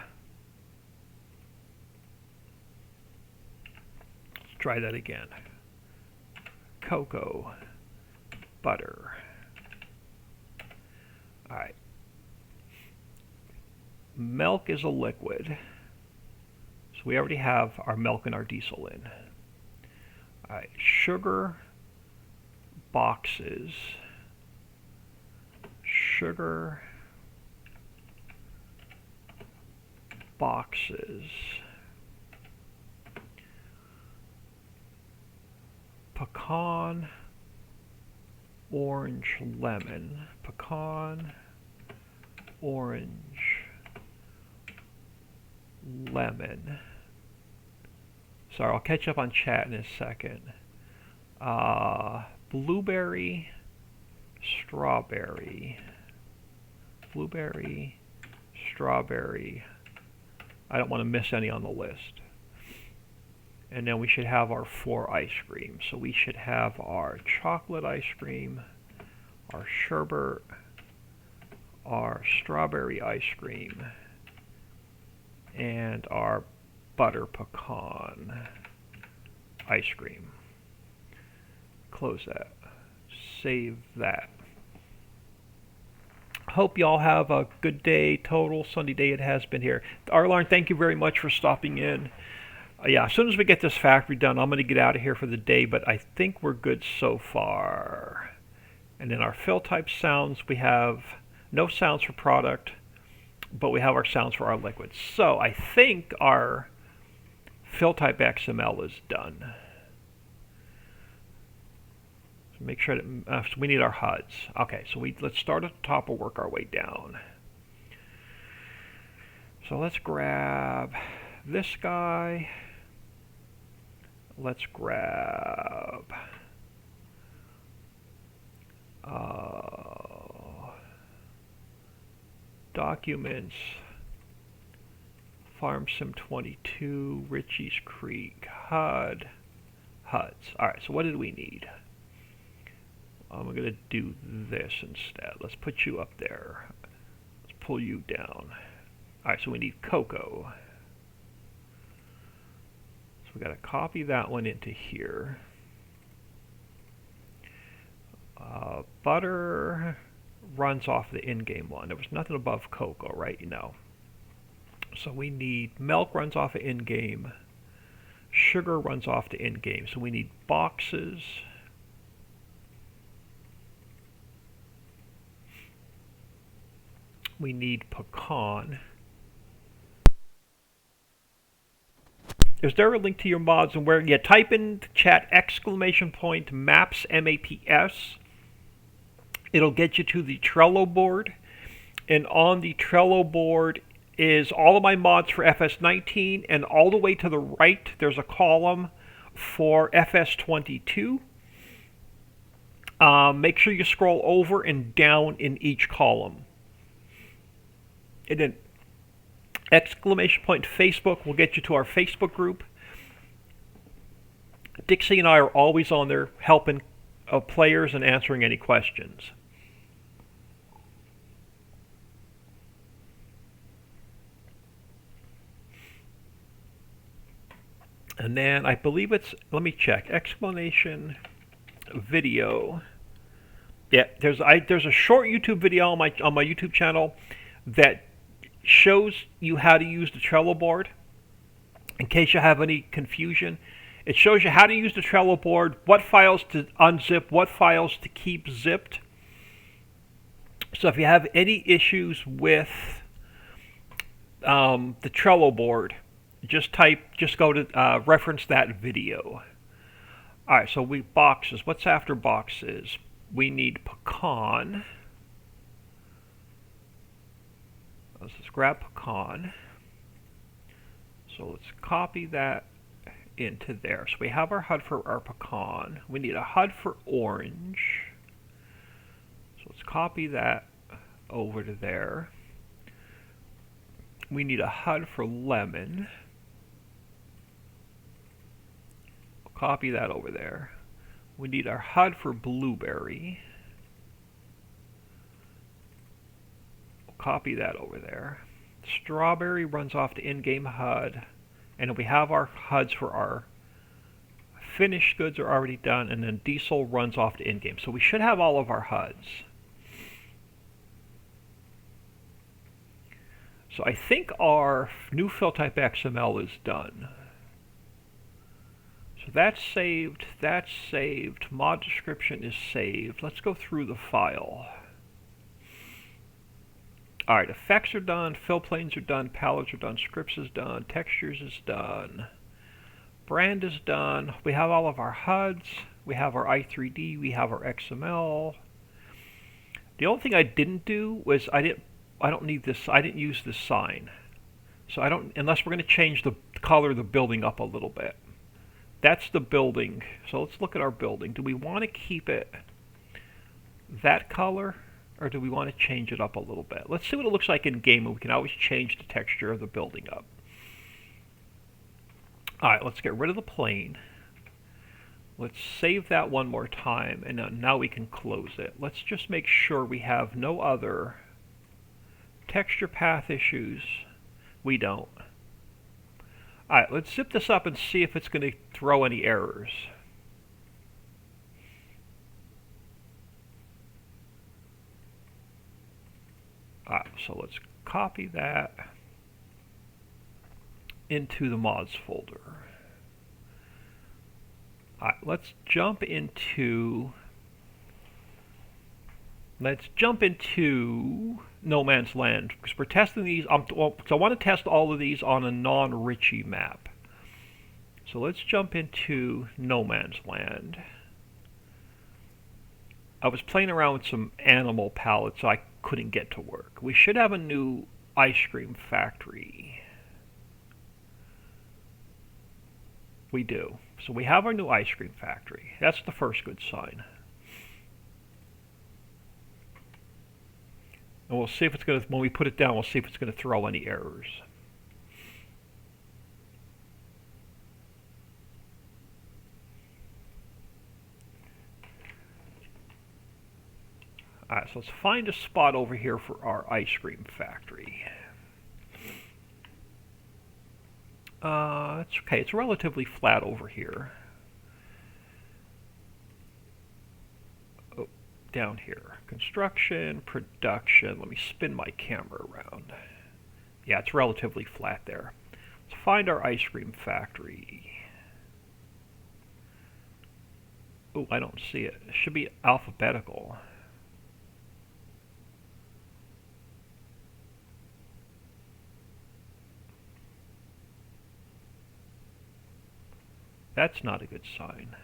try that again. Cocoa butter. All right. Milk is a liquid. So we already have our milk and our diesel in. All right. Sugar boxes. Sugar boxes. Pecan, orange, lemon. Pecan, orange, lemon. Sorry, I'll catch up on chat in a second. Blueberry, strawberry. Blueberry, strawberry. I don't want to miss any on the list. And then we should have our 4 ice creams. So we should have our chocolate ice cream, our sherbet, our strawberry ice cream, and our butter pecan ice cream. Close that. Save that. Hope y'all have a good day, total sunny day it has been here. Arlarn, thank you very much for stopping in. Yeah, as soon as we get this factory done, I'm going to get out of here for the day, but I think we're good so far. And then our fill type sounds, we have no sounds for product, but we have our sounds for our liquids. So I think our fill type XML is done. So make sure that so we need our HUDs. Okay, so let's start at the top and work our way down. So let's grab this guy. Let's grab Documents, Farm Sim 22, Ritchie's Creek, HUD, HUDs. Alright, so what did we need? I'm going to do this instead. Let's put you up there. Let's pull you down. Alright, so we need cocoa. So we got to copy that one into here. Butter runs off the in-game one. There was nothing above cocoa, right? You know. So we need milk runs off of in-game. Sugar runs off the in-game. So we need boxes. We need pecan. Is there a link to your mods and where? Yeah, type in the chat ! maps MAPS. It'll get you to the Trello board. And on the Trello board is all of my mods for FS19, and all the way to the right there's a column for FS22. Make sure you scroll over and down in each column. And then ! Facebook will get you to our Facebook group. Dixie and I are always on there helping players and answering any questions. And then I believe it's, let me check, explanation video. Yeah, there's a short YouTube video on my YouTube channel that shows you how to use the Trello board. In case you have any confusion, it shows you how to use the Trello board, what files to unzip, what files to keep zipped. So if you have any issues with the Trello board, just go to reference that video. Alright, so boxes. What's after boxes? We need pecan. Let's just grab pecan. So let's copy that into there. So we have our HUD for our pecan. We need a HUD for orange. So let's copy that over to there. We need a HUD for lemon. Copy that over there. We need our HUD for blueberry. Copy that over there. Strawberry runs off the in-game HUD. And we have our HUDs for our finished goods are already done, and then diesel runs off the in-game. So we should have all of our HUDs. So I think our new fill type XML is done. So that's saved, mod description is saved. Let's go through the file. Alright, effects are done, fill planes are done, palettes are done, scripts is done, textures is done, brand is done. We have all of our HUDs, we have our i3D, we have our XML. The only thing I didn't do was I don't need this, I didn't use this sign. So I don't, unless we're going to change the color of the building up a little bit. That's the building. So let's look at our building. Do we want to keep it that color, or do we want to change it up a little bit? Let's see what it looks like in game, and we can always change the texture of the building up. Alright, let's get rid of the plane. Let's save that one more time, and now we can close it. Let's just make sure we have no other texture path issues. We don't. Alright, let's zip this up and see if it's going to throw any errors. Alright, so let's copy that into the mods folder. Alright, let's jump into No Man's Land, because we're testing these. So I want to test all of these on a non-Ritchie map. So let's jump into No Man's Land. I was playing around with some animal palettes I couldn't get to work. We should have a new ice cream factory. We do. So we have our new ice cream factory. That's the first good sign. And we'll see if it's going to, when we put it down, we'll see if it's going to throw any errors. Alright, so let's find a spot over here for our ice cream factory. It's okay, it's relatively flat over here. Oh, down here. Construction, production. Let me spin my camera around. Yeah, it's relatively flat there. Let's find our ice cream factory. Oh, I don't see it. It should be alphabetical. That's not a good sign.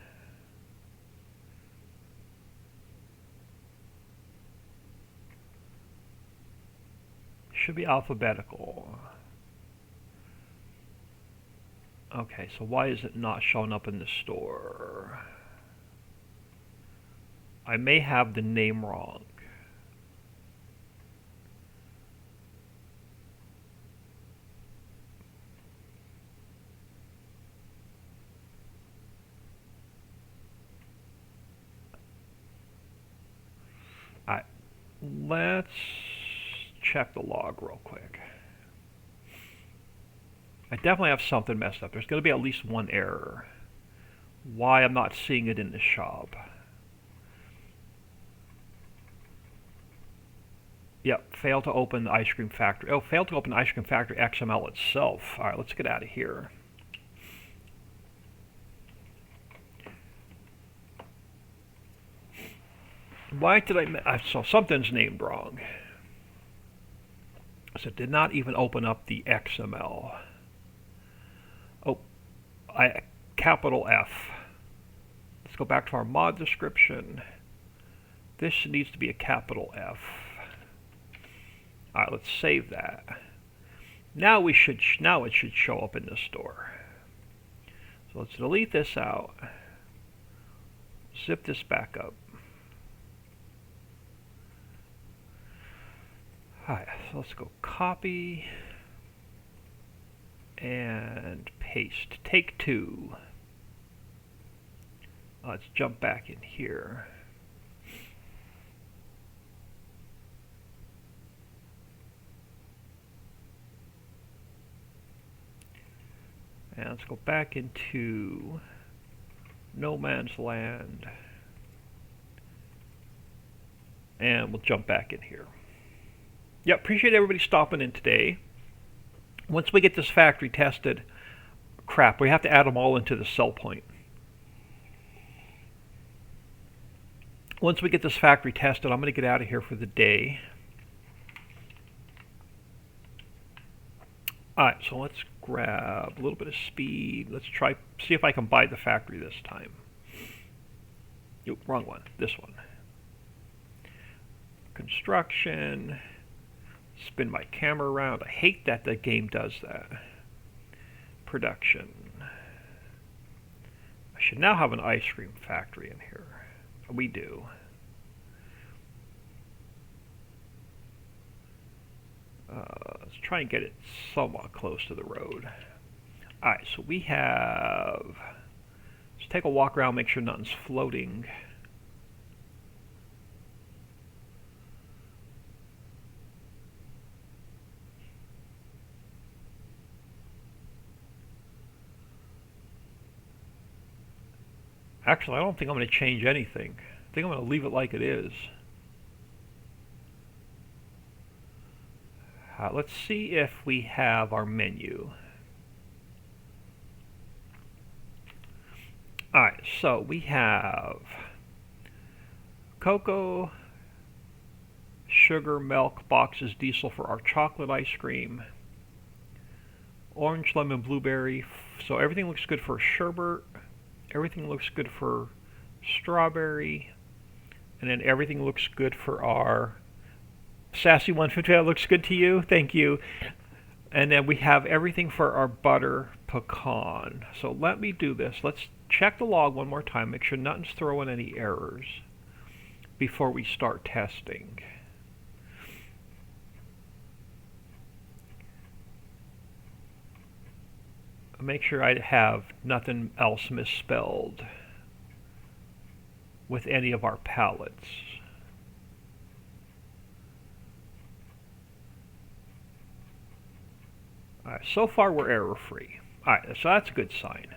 Should be alphabetical. Okay, so why is it not showing up in the store? I may have the name wrong. Alright, let's check the log real quick. I definitely have something messed up. There's going to be at least one error. Why I'm not seeing it in the shop. Yep, failed to open the ice cream factory. Oh, failed to open the ice cream factory XML itself. Alright, let's get out of here. Why did I saw something's named wrong. So it did not even open up the XML. Oh, capital F. Let's go back to our mod description. This needs to be a capital F. Alright, let's save that. Now it should show up in the store. So let's delete this out. Zip this back up. Alright, so let's go copy and paste. Take two. Let's jump back in here. And let's go back into no man's land. And we'll jump back in here. Yeah, appreciate everybody stopping in today. Once we get this factory tested, crap, we have to add them all into the sell point. Once we get this factory tested, I'm going to get out of here for the day. Alright, so let's grab a little bit of speed. Let's try, see if I can buy the factory this time. Nope, wrong one. This one. Construction. Spin my camera around. I hate that the game does that. Production. I should now have an ice cream factory in here. We do. Let's try and get it somewhat close to the road. Alright, so we have... Let's take a walk around, make sure nothing's floating. Actually, I don't think I'm going to change anything. I think I'm going to leave it like it is. Let's see if we have our menu. Alright, so we have cocoa, sugar, milk, boxes, diesel for our chocolate ice cream, orange, lemon, blueberry. So everything looks good for sherbet. Everything looks good for strawberry. And then everything looks good for our Sassy 150. That looks good to you. Thank you. And then we have everything for our butter pecan. So let me do this. Let's check the log one more time. Make sure nothing's throwing any errors before we start testing. make sure I have nothing else misspelled with any of our pallets. Alright, so far we're error free. Alright, so that's a good sign.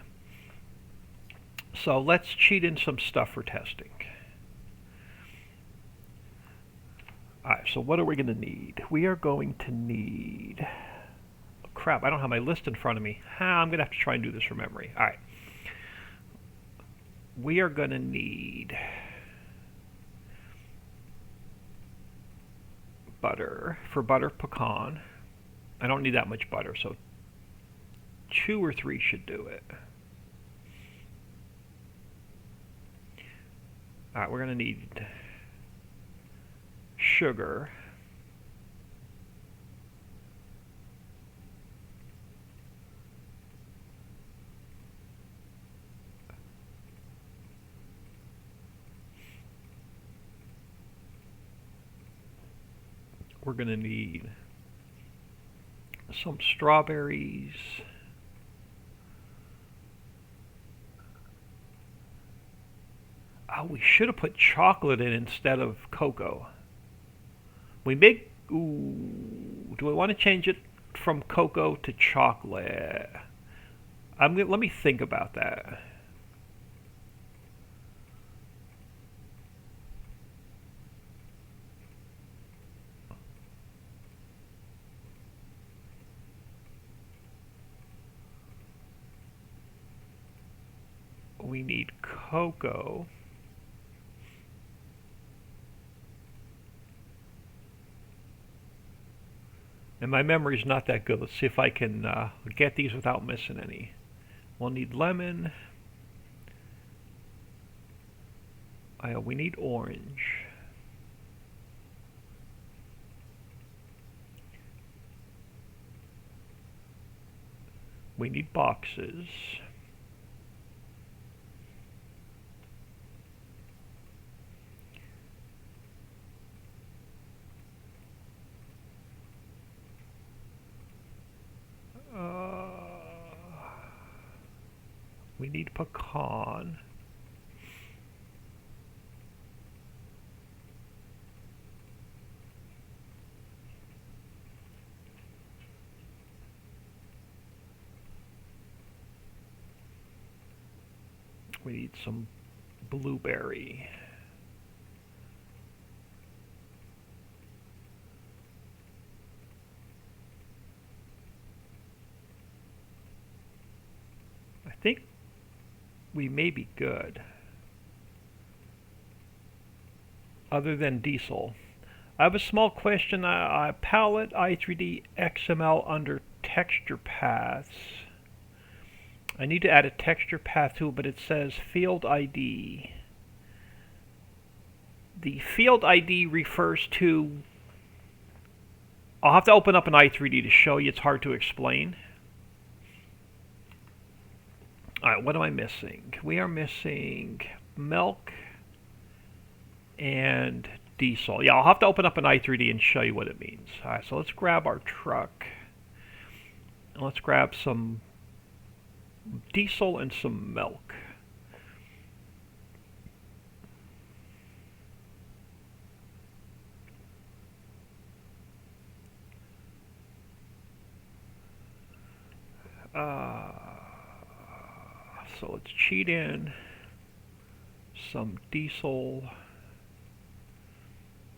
So let's cheat in some stuff for testing. Alright, so what are we going to need? We are going to need... Oh, crap, I don't have my list in front of me. I'm going to have to try and do this from memory. Alright. We are going to need butter for butter pecan. I don't need that much butter, so 2 or 3 should do it. Alright, we're going to need sugar. We're going to need some strawberries. Oh, we should have put chocolate in instead of cocoa. We make... Ooh, do I want to change it from cocoa to chocolate? Let me think about that. We need cocoa. And my memory's not that good. Let's see if I can get these without missing any. We'll need lemon. We need orange. We need boxes. We need pecan. We need some blueberry. I think we may be good. Other than diesel. I have a small question. Palette i3D XML under texture paths. I need to add a texture path to it, but it says field ID. The field ID refers to... I'll have to open up an i3D to show you. It's hard to explain. Alright, what am I missing? We are missing milk and diesel. Yeah, I'll have to open up an i3D and show you what it means. Alright, so let's grab our truck. And let's grab some diesel and some milk. So let's cheat in some diesel.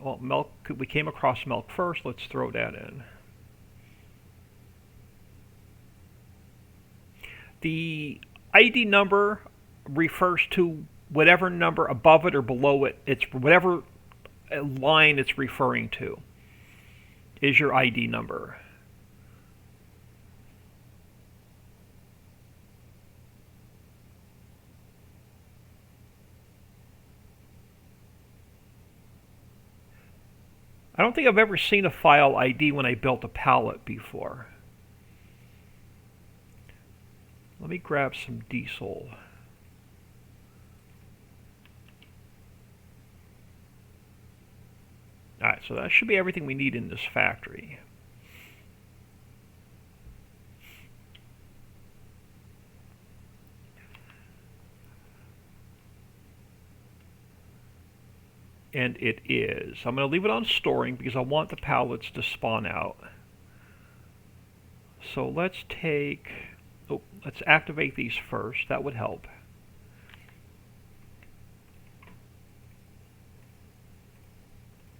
Well, milk, we came across milk first. Let's throw that in. The ID number refers to whatever number above it or below it. It's whatever line it's referring to is your ID number. I don't think I've ever seen a file ID when I built a pallet before. Let me grab some diesel. Alright, so that should be everything we need in this factory. And it is. I'm going to leave it on storing because I want the pallets to spawn out. So let's let's activate these first. That would help.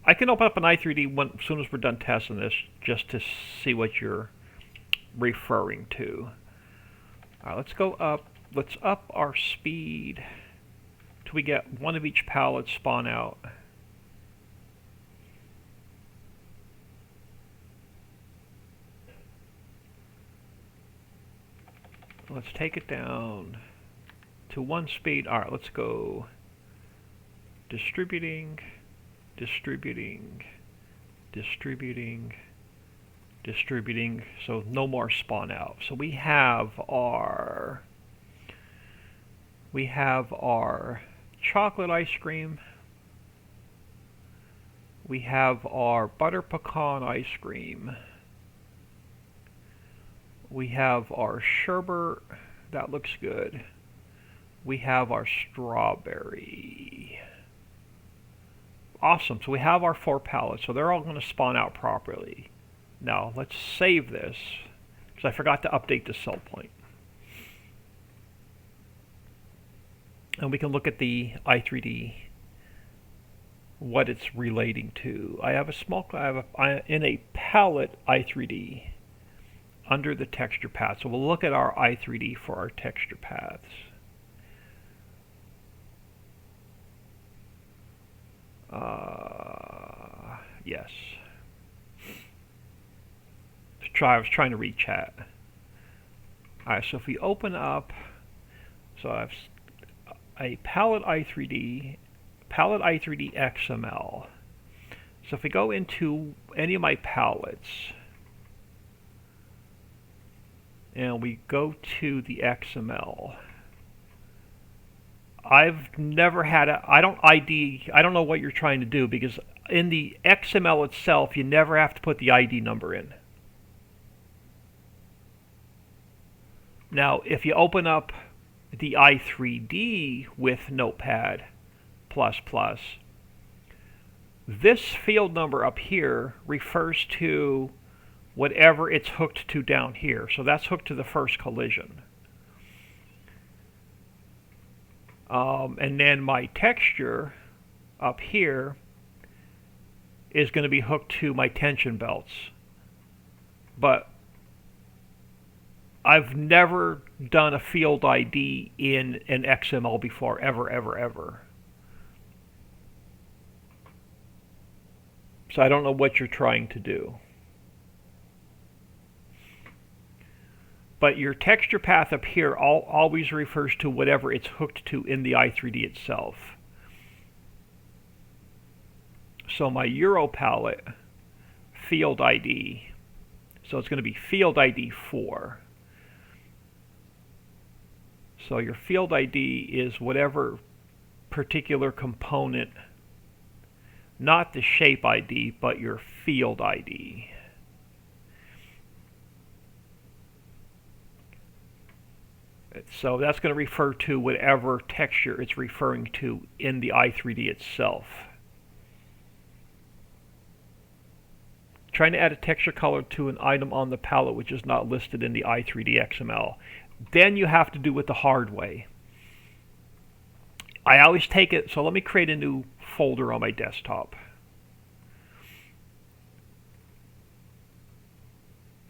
I can open up an i3D as soon as we're done testing this, just to see what you're referring to. All right, let's go up. Let's up our speed till we get one of each pallet spawn out. Let's take it down to 1 speed. All right, let's go distributing, distributing, distributing, distributing. So no more spawn out. So we have our chocolate ice cream. We have our butter pecan ice cream. We have our sherbet. That looks good. We have our strawberry. Awesome. So we have our 4 pallets. So they're all going to spawn out properly. Now let's save this because I forgot to update the cell point. And we can look at the i3D, what it's relating to. I have in a palette i3D under the texture path. So we'll look at our i3D for our texture paths. Yes. I was trying to read chat. Alright, so if we open up, so I have a palette i3D XML. So if we go into any of my palettes and we go to the XML, I've never had I don't know what you're trying to do, because in the XML itself you never have to put the ID number in. Now if you open up the i3D with Notepad++, this field number up here refers to whatever it's hooked to down here. So that's hooked to the first collision. And then my texture up here is going to be hooked to my tension belts. But I've never done a field ID in an XML before, ever. So I don't know what you're trying to do. But your texture path up here always refers to whatever it's hooked to in the i3D itself. So my Euro palette field ID, so it's going to be field ID 4. So your field ID is whatever particular component, not the shape ID, but your field ID. So that's going to refer to whatever texture it's referring to in the i3D itself. Trying to add a texture color to an item on the palette which is not listed in the i3D XML. Then you have to do it the hard way. I always take it, so let me create a new folder on my desktop.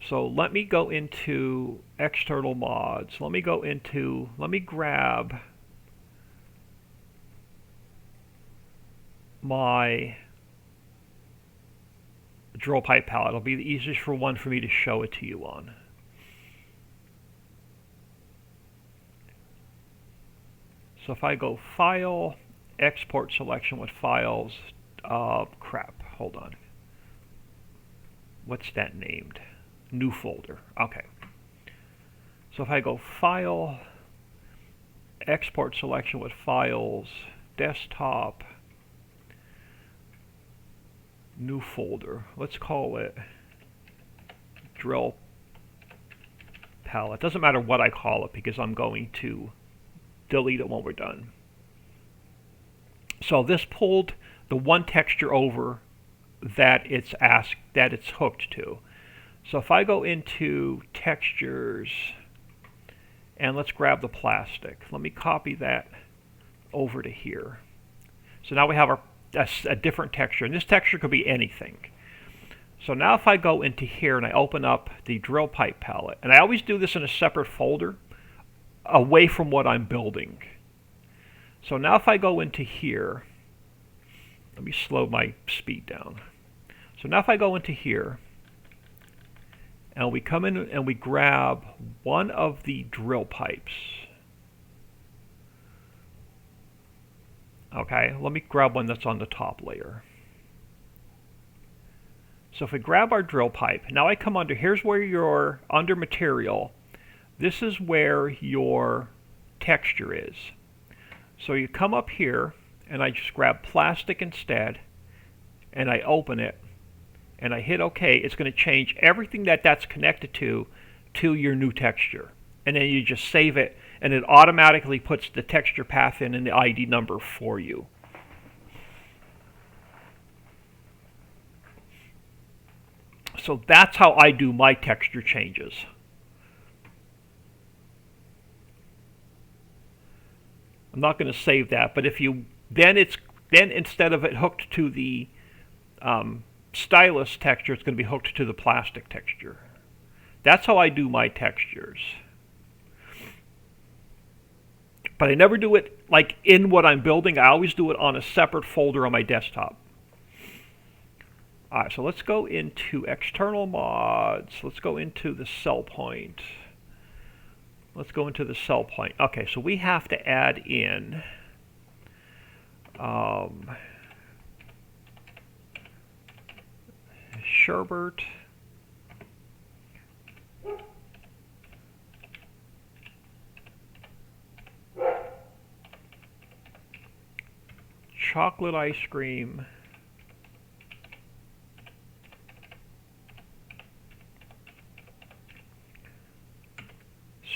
So let me go into external mods. Let me grab my drill pipe palette. It'll be the easiest one for me to show it to you on. So if I go File, Export Selection with Files, crap, hold on. What's that named? New folder. Okay. So if I go File, Export Selection with Files, Desktop, New folder. Let's call it Drill Palette. Doesn't matter what I call it because I'm going to delete it when we're done. So this pulled the one texture over that it's hooked to. So if I go into textures and let's grab the plastic. Let me copy that over to here. So now we have a different texture, and this texture could be anything. So now if I go into here and I open up the drill pipe palette, and I always do this in a separate folder away from what I'm building. So now if I go into here, let me slow my speed down. So now if I go into here, and we come in and we grab one of the drill pipes. Okay, let me grab one that's on the top layer. So if we grab our drill pipe, now I come under, here's where you're under material. This is where your texture is. So you come up here, and I just grab plastic instead, and I open it, and I hit OK. It's going to change everything that's connected to your new texture. And then you just save it, and it automatically puts the texture path in and the ID number for you. So that's how I do my texture changes. I'm not going to save that, but if you then instead of it hooked to the stylus texture, it's going to be hooked to the plastic texture. That's how I do my textures. But I never do it like in what I'm building. I always do it on a separate folder on my desktop. Alright, so let's go into external mods. Let's go into the cell point. Let's go into the cell point. Okay, so we have to add in sherbet, chocolate ice cream,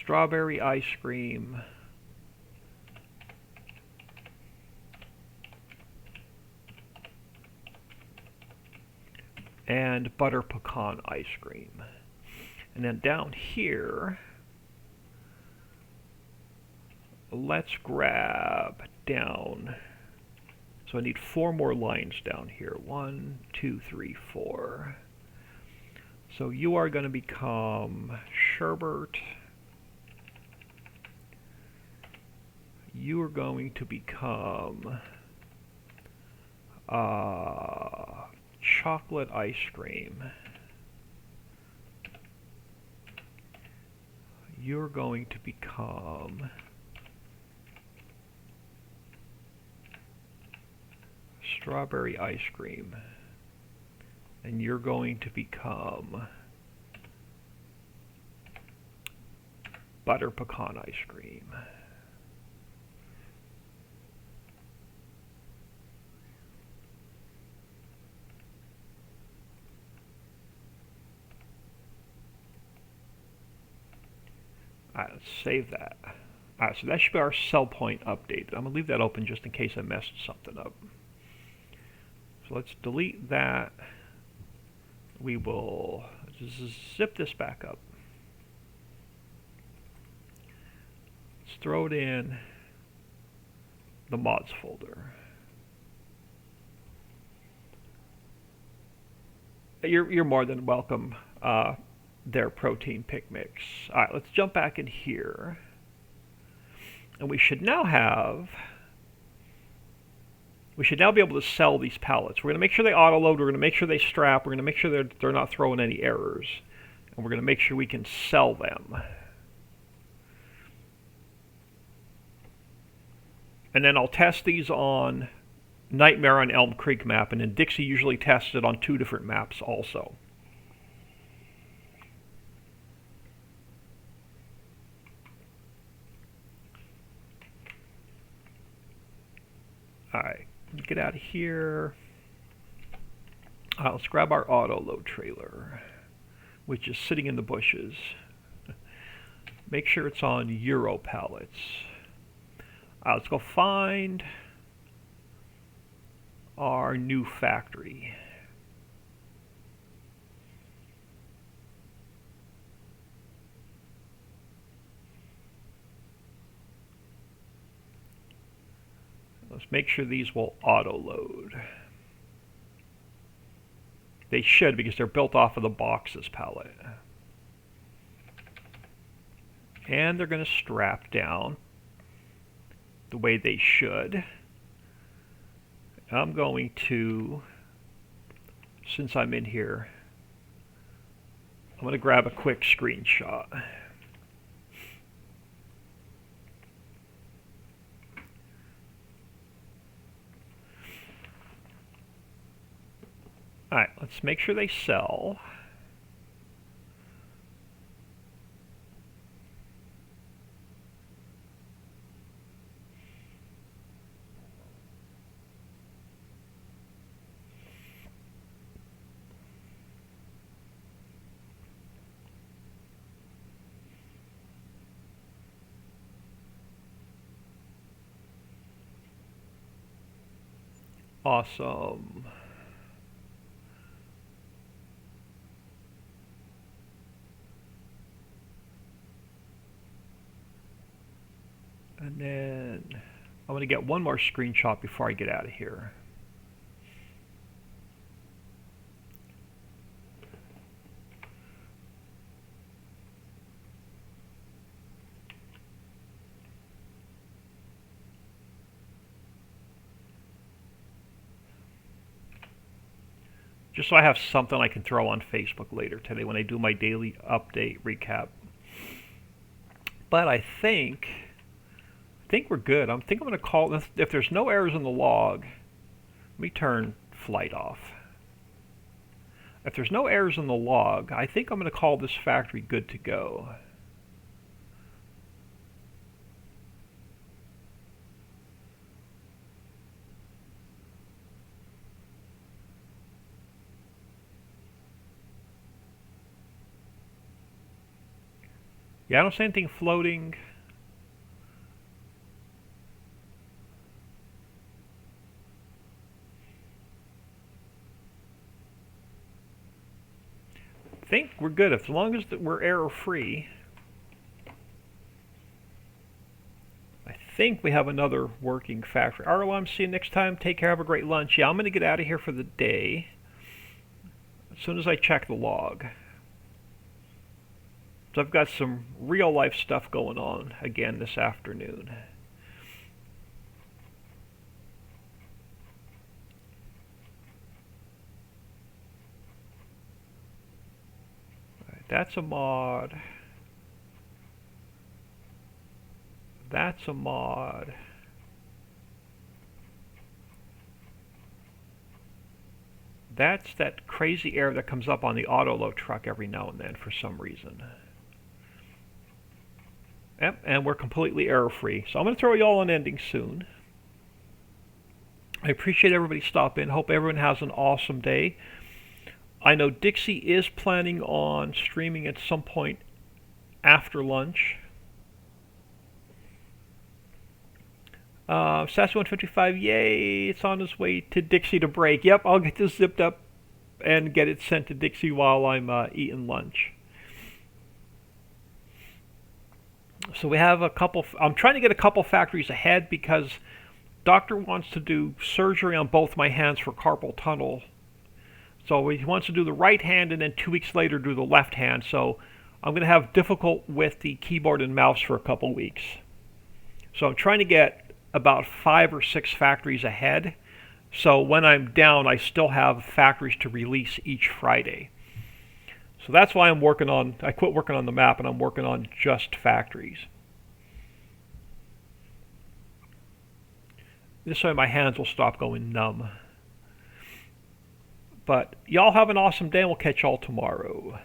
strawberry ice cream, and butter pecan ice cream. And then down here, let's grab down. So I need 4 more lines down here. 1, 2, 3, 4. So you are going to become sherbet. You are going to become chocolate ice cream. You're going to become strawberry ice cream. And you're going to become butter pecan ice cream. Alright, let's save that. Alright, so that should be our cell point updated. I'm going to leave that open just in case I messed something up. So let's delete that. We will just zip this back up. Let's throw it in the mods folder. You're more than welcome. Their protein pick mix. All right, let's jump back in here, and we should now be able to sell these pallets. We're going to make sure they auto load. We're going to make sure they strap. We're going to make sure they're not throwing any errors, and we're going to make sure we can sell them. And then I'll test these on Nightmare on Elm Creek map, and then Dixie usually tests it on 2 different maps also. Alright, get out of here. Let's grab our auto load trailer, which is sitting in the bushes. Make sure it's on Euro pallets. Let's go find our new factory. Let's make sure these will auto-load. They should, because they're built off of the boxes palette. And they're going to strap down the way they should. I'm going to, since I'm in here, I'm going to grab a quick screenshot. Alright, let's make sure they sell. Awesome. And then I'm going to get one more screenshot before I get out of here. Just so I have something I can throw on Facebook later today when I do my daily update recap. But I think we're good. I think I'm going to call, if there's no errors in the log, let me turn flight off. If there's no errors in the log, I think I'm going to call this factory good to go. Yeah, I don't see anything floating. I think we're good as long as we're error free. I think we have another working factory. Arlo, I'm see you next time. Take care. Have a great lunch. Yeah, I'm going to get out of here for the day as soon as I check the log. So I've got some real life stuff going on again this afternoon. All right, that's a mod. That's a mod. That's that crazy error that comes up on the auto-load truck every now and then for some reason. Yep, and we're completely error-free. So I'm going to throw you all an ending soon. I appreciate everybody stopping. Hope everyone has an awesome day. I know Dixie is planning on streaming at some point after lunch. Sassy 155, yay, it's on its way to Dixie to break. Yep, I'll get this zipped up and get it sent to Dixie while I'm eating lunch. So we have a couple, I'm trying to get a couple factories ahead because doctor wants to do surgery on both my hands for carpal tunnel. So he wants to do the right hand and then 2 weeks later do the left hand. So I'm going to have difficult with the keyboard and mouse for a couple weeks. So I'm trying to get about 5 or 6 factories ahead. So when I'm down, I still have factories to release each Friday. So that's why I'm working on, I quit working on the map and I'm working on just factories. This way my hands will stop going numb. But y'all have an awesome day and we'll catch y'all tomorrow.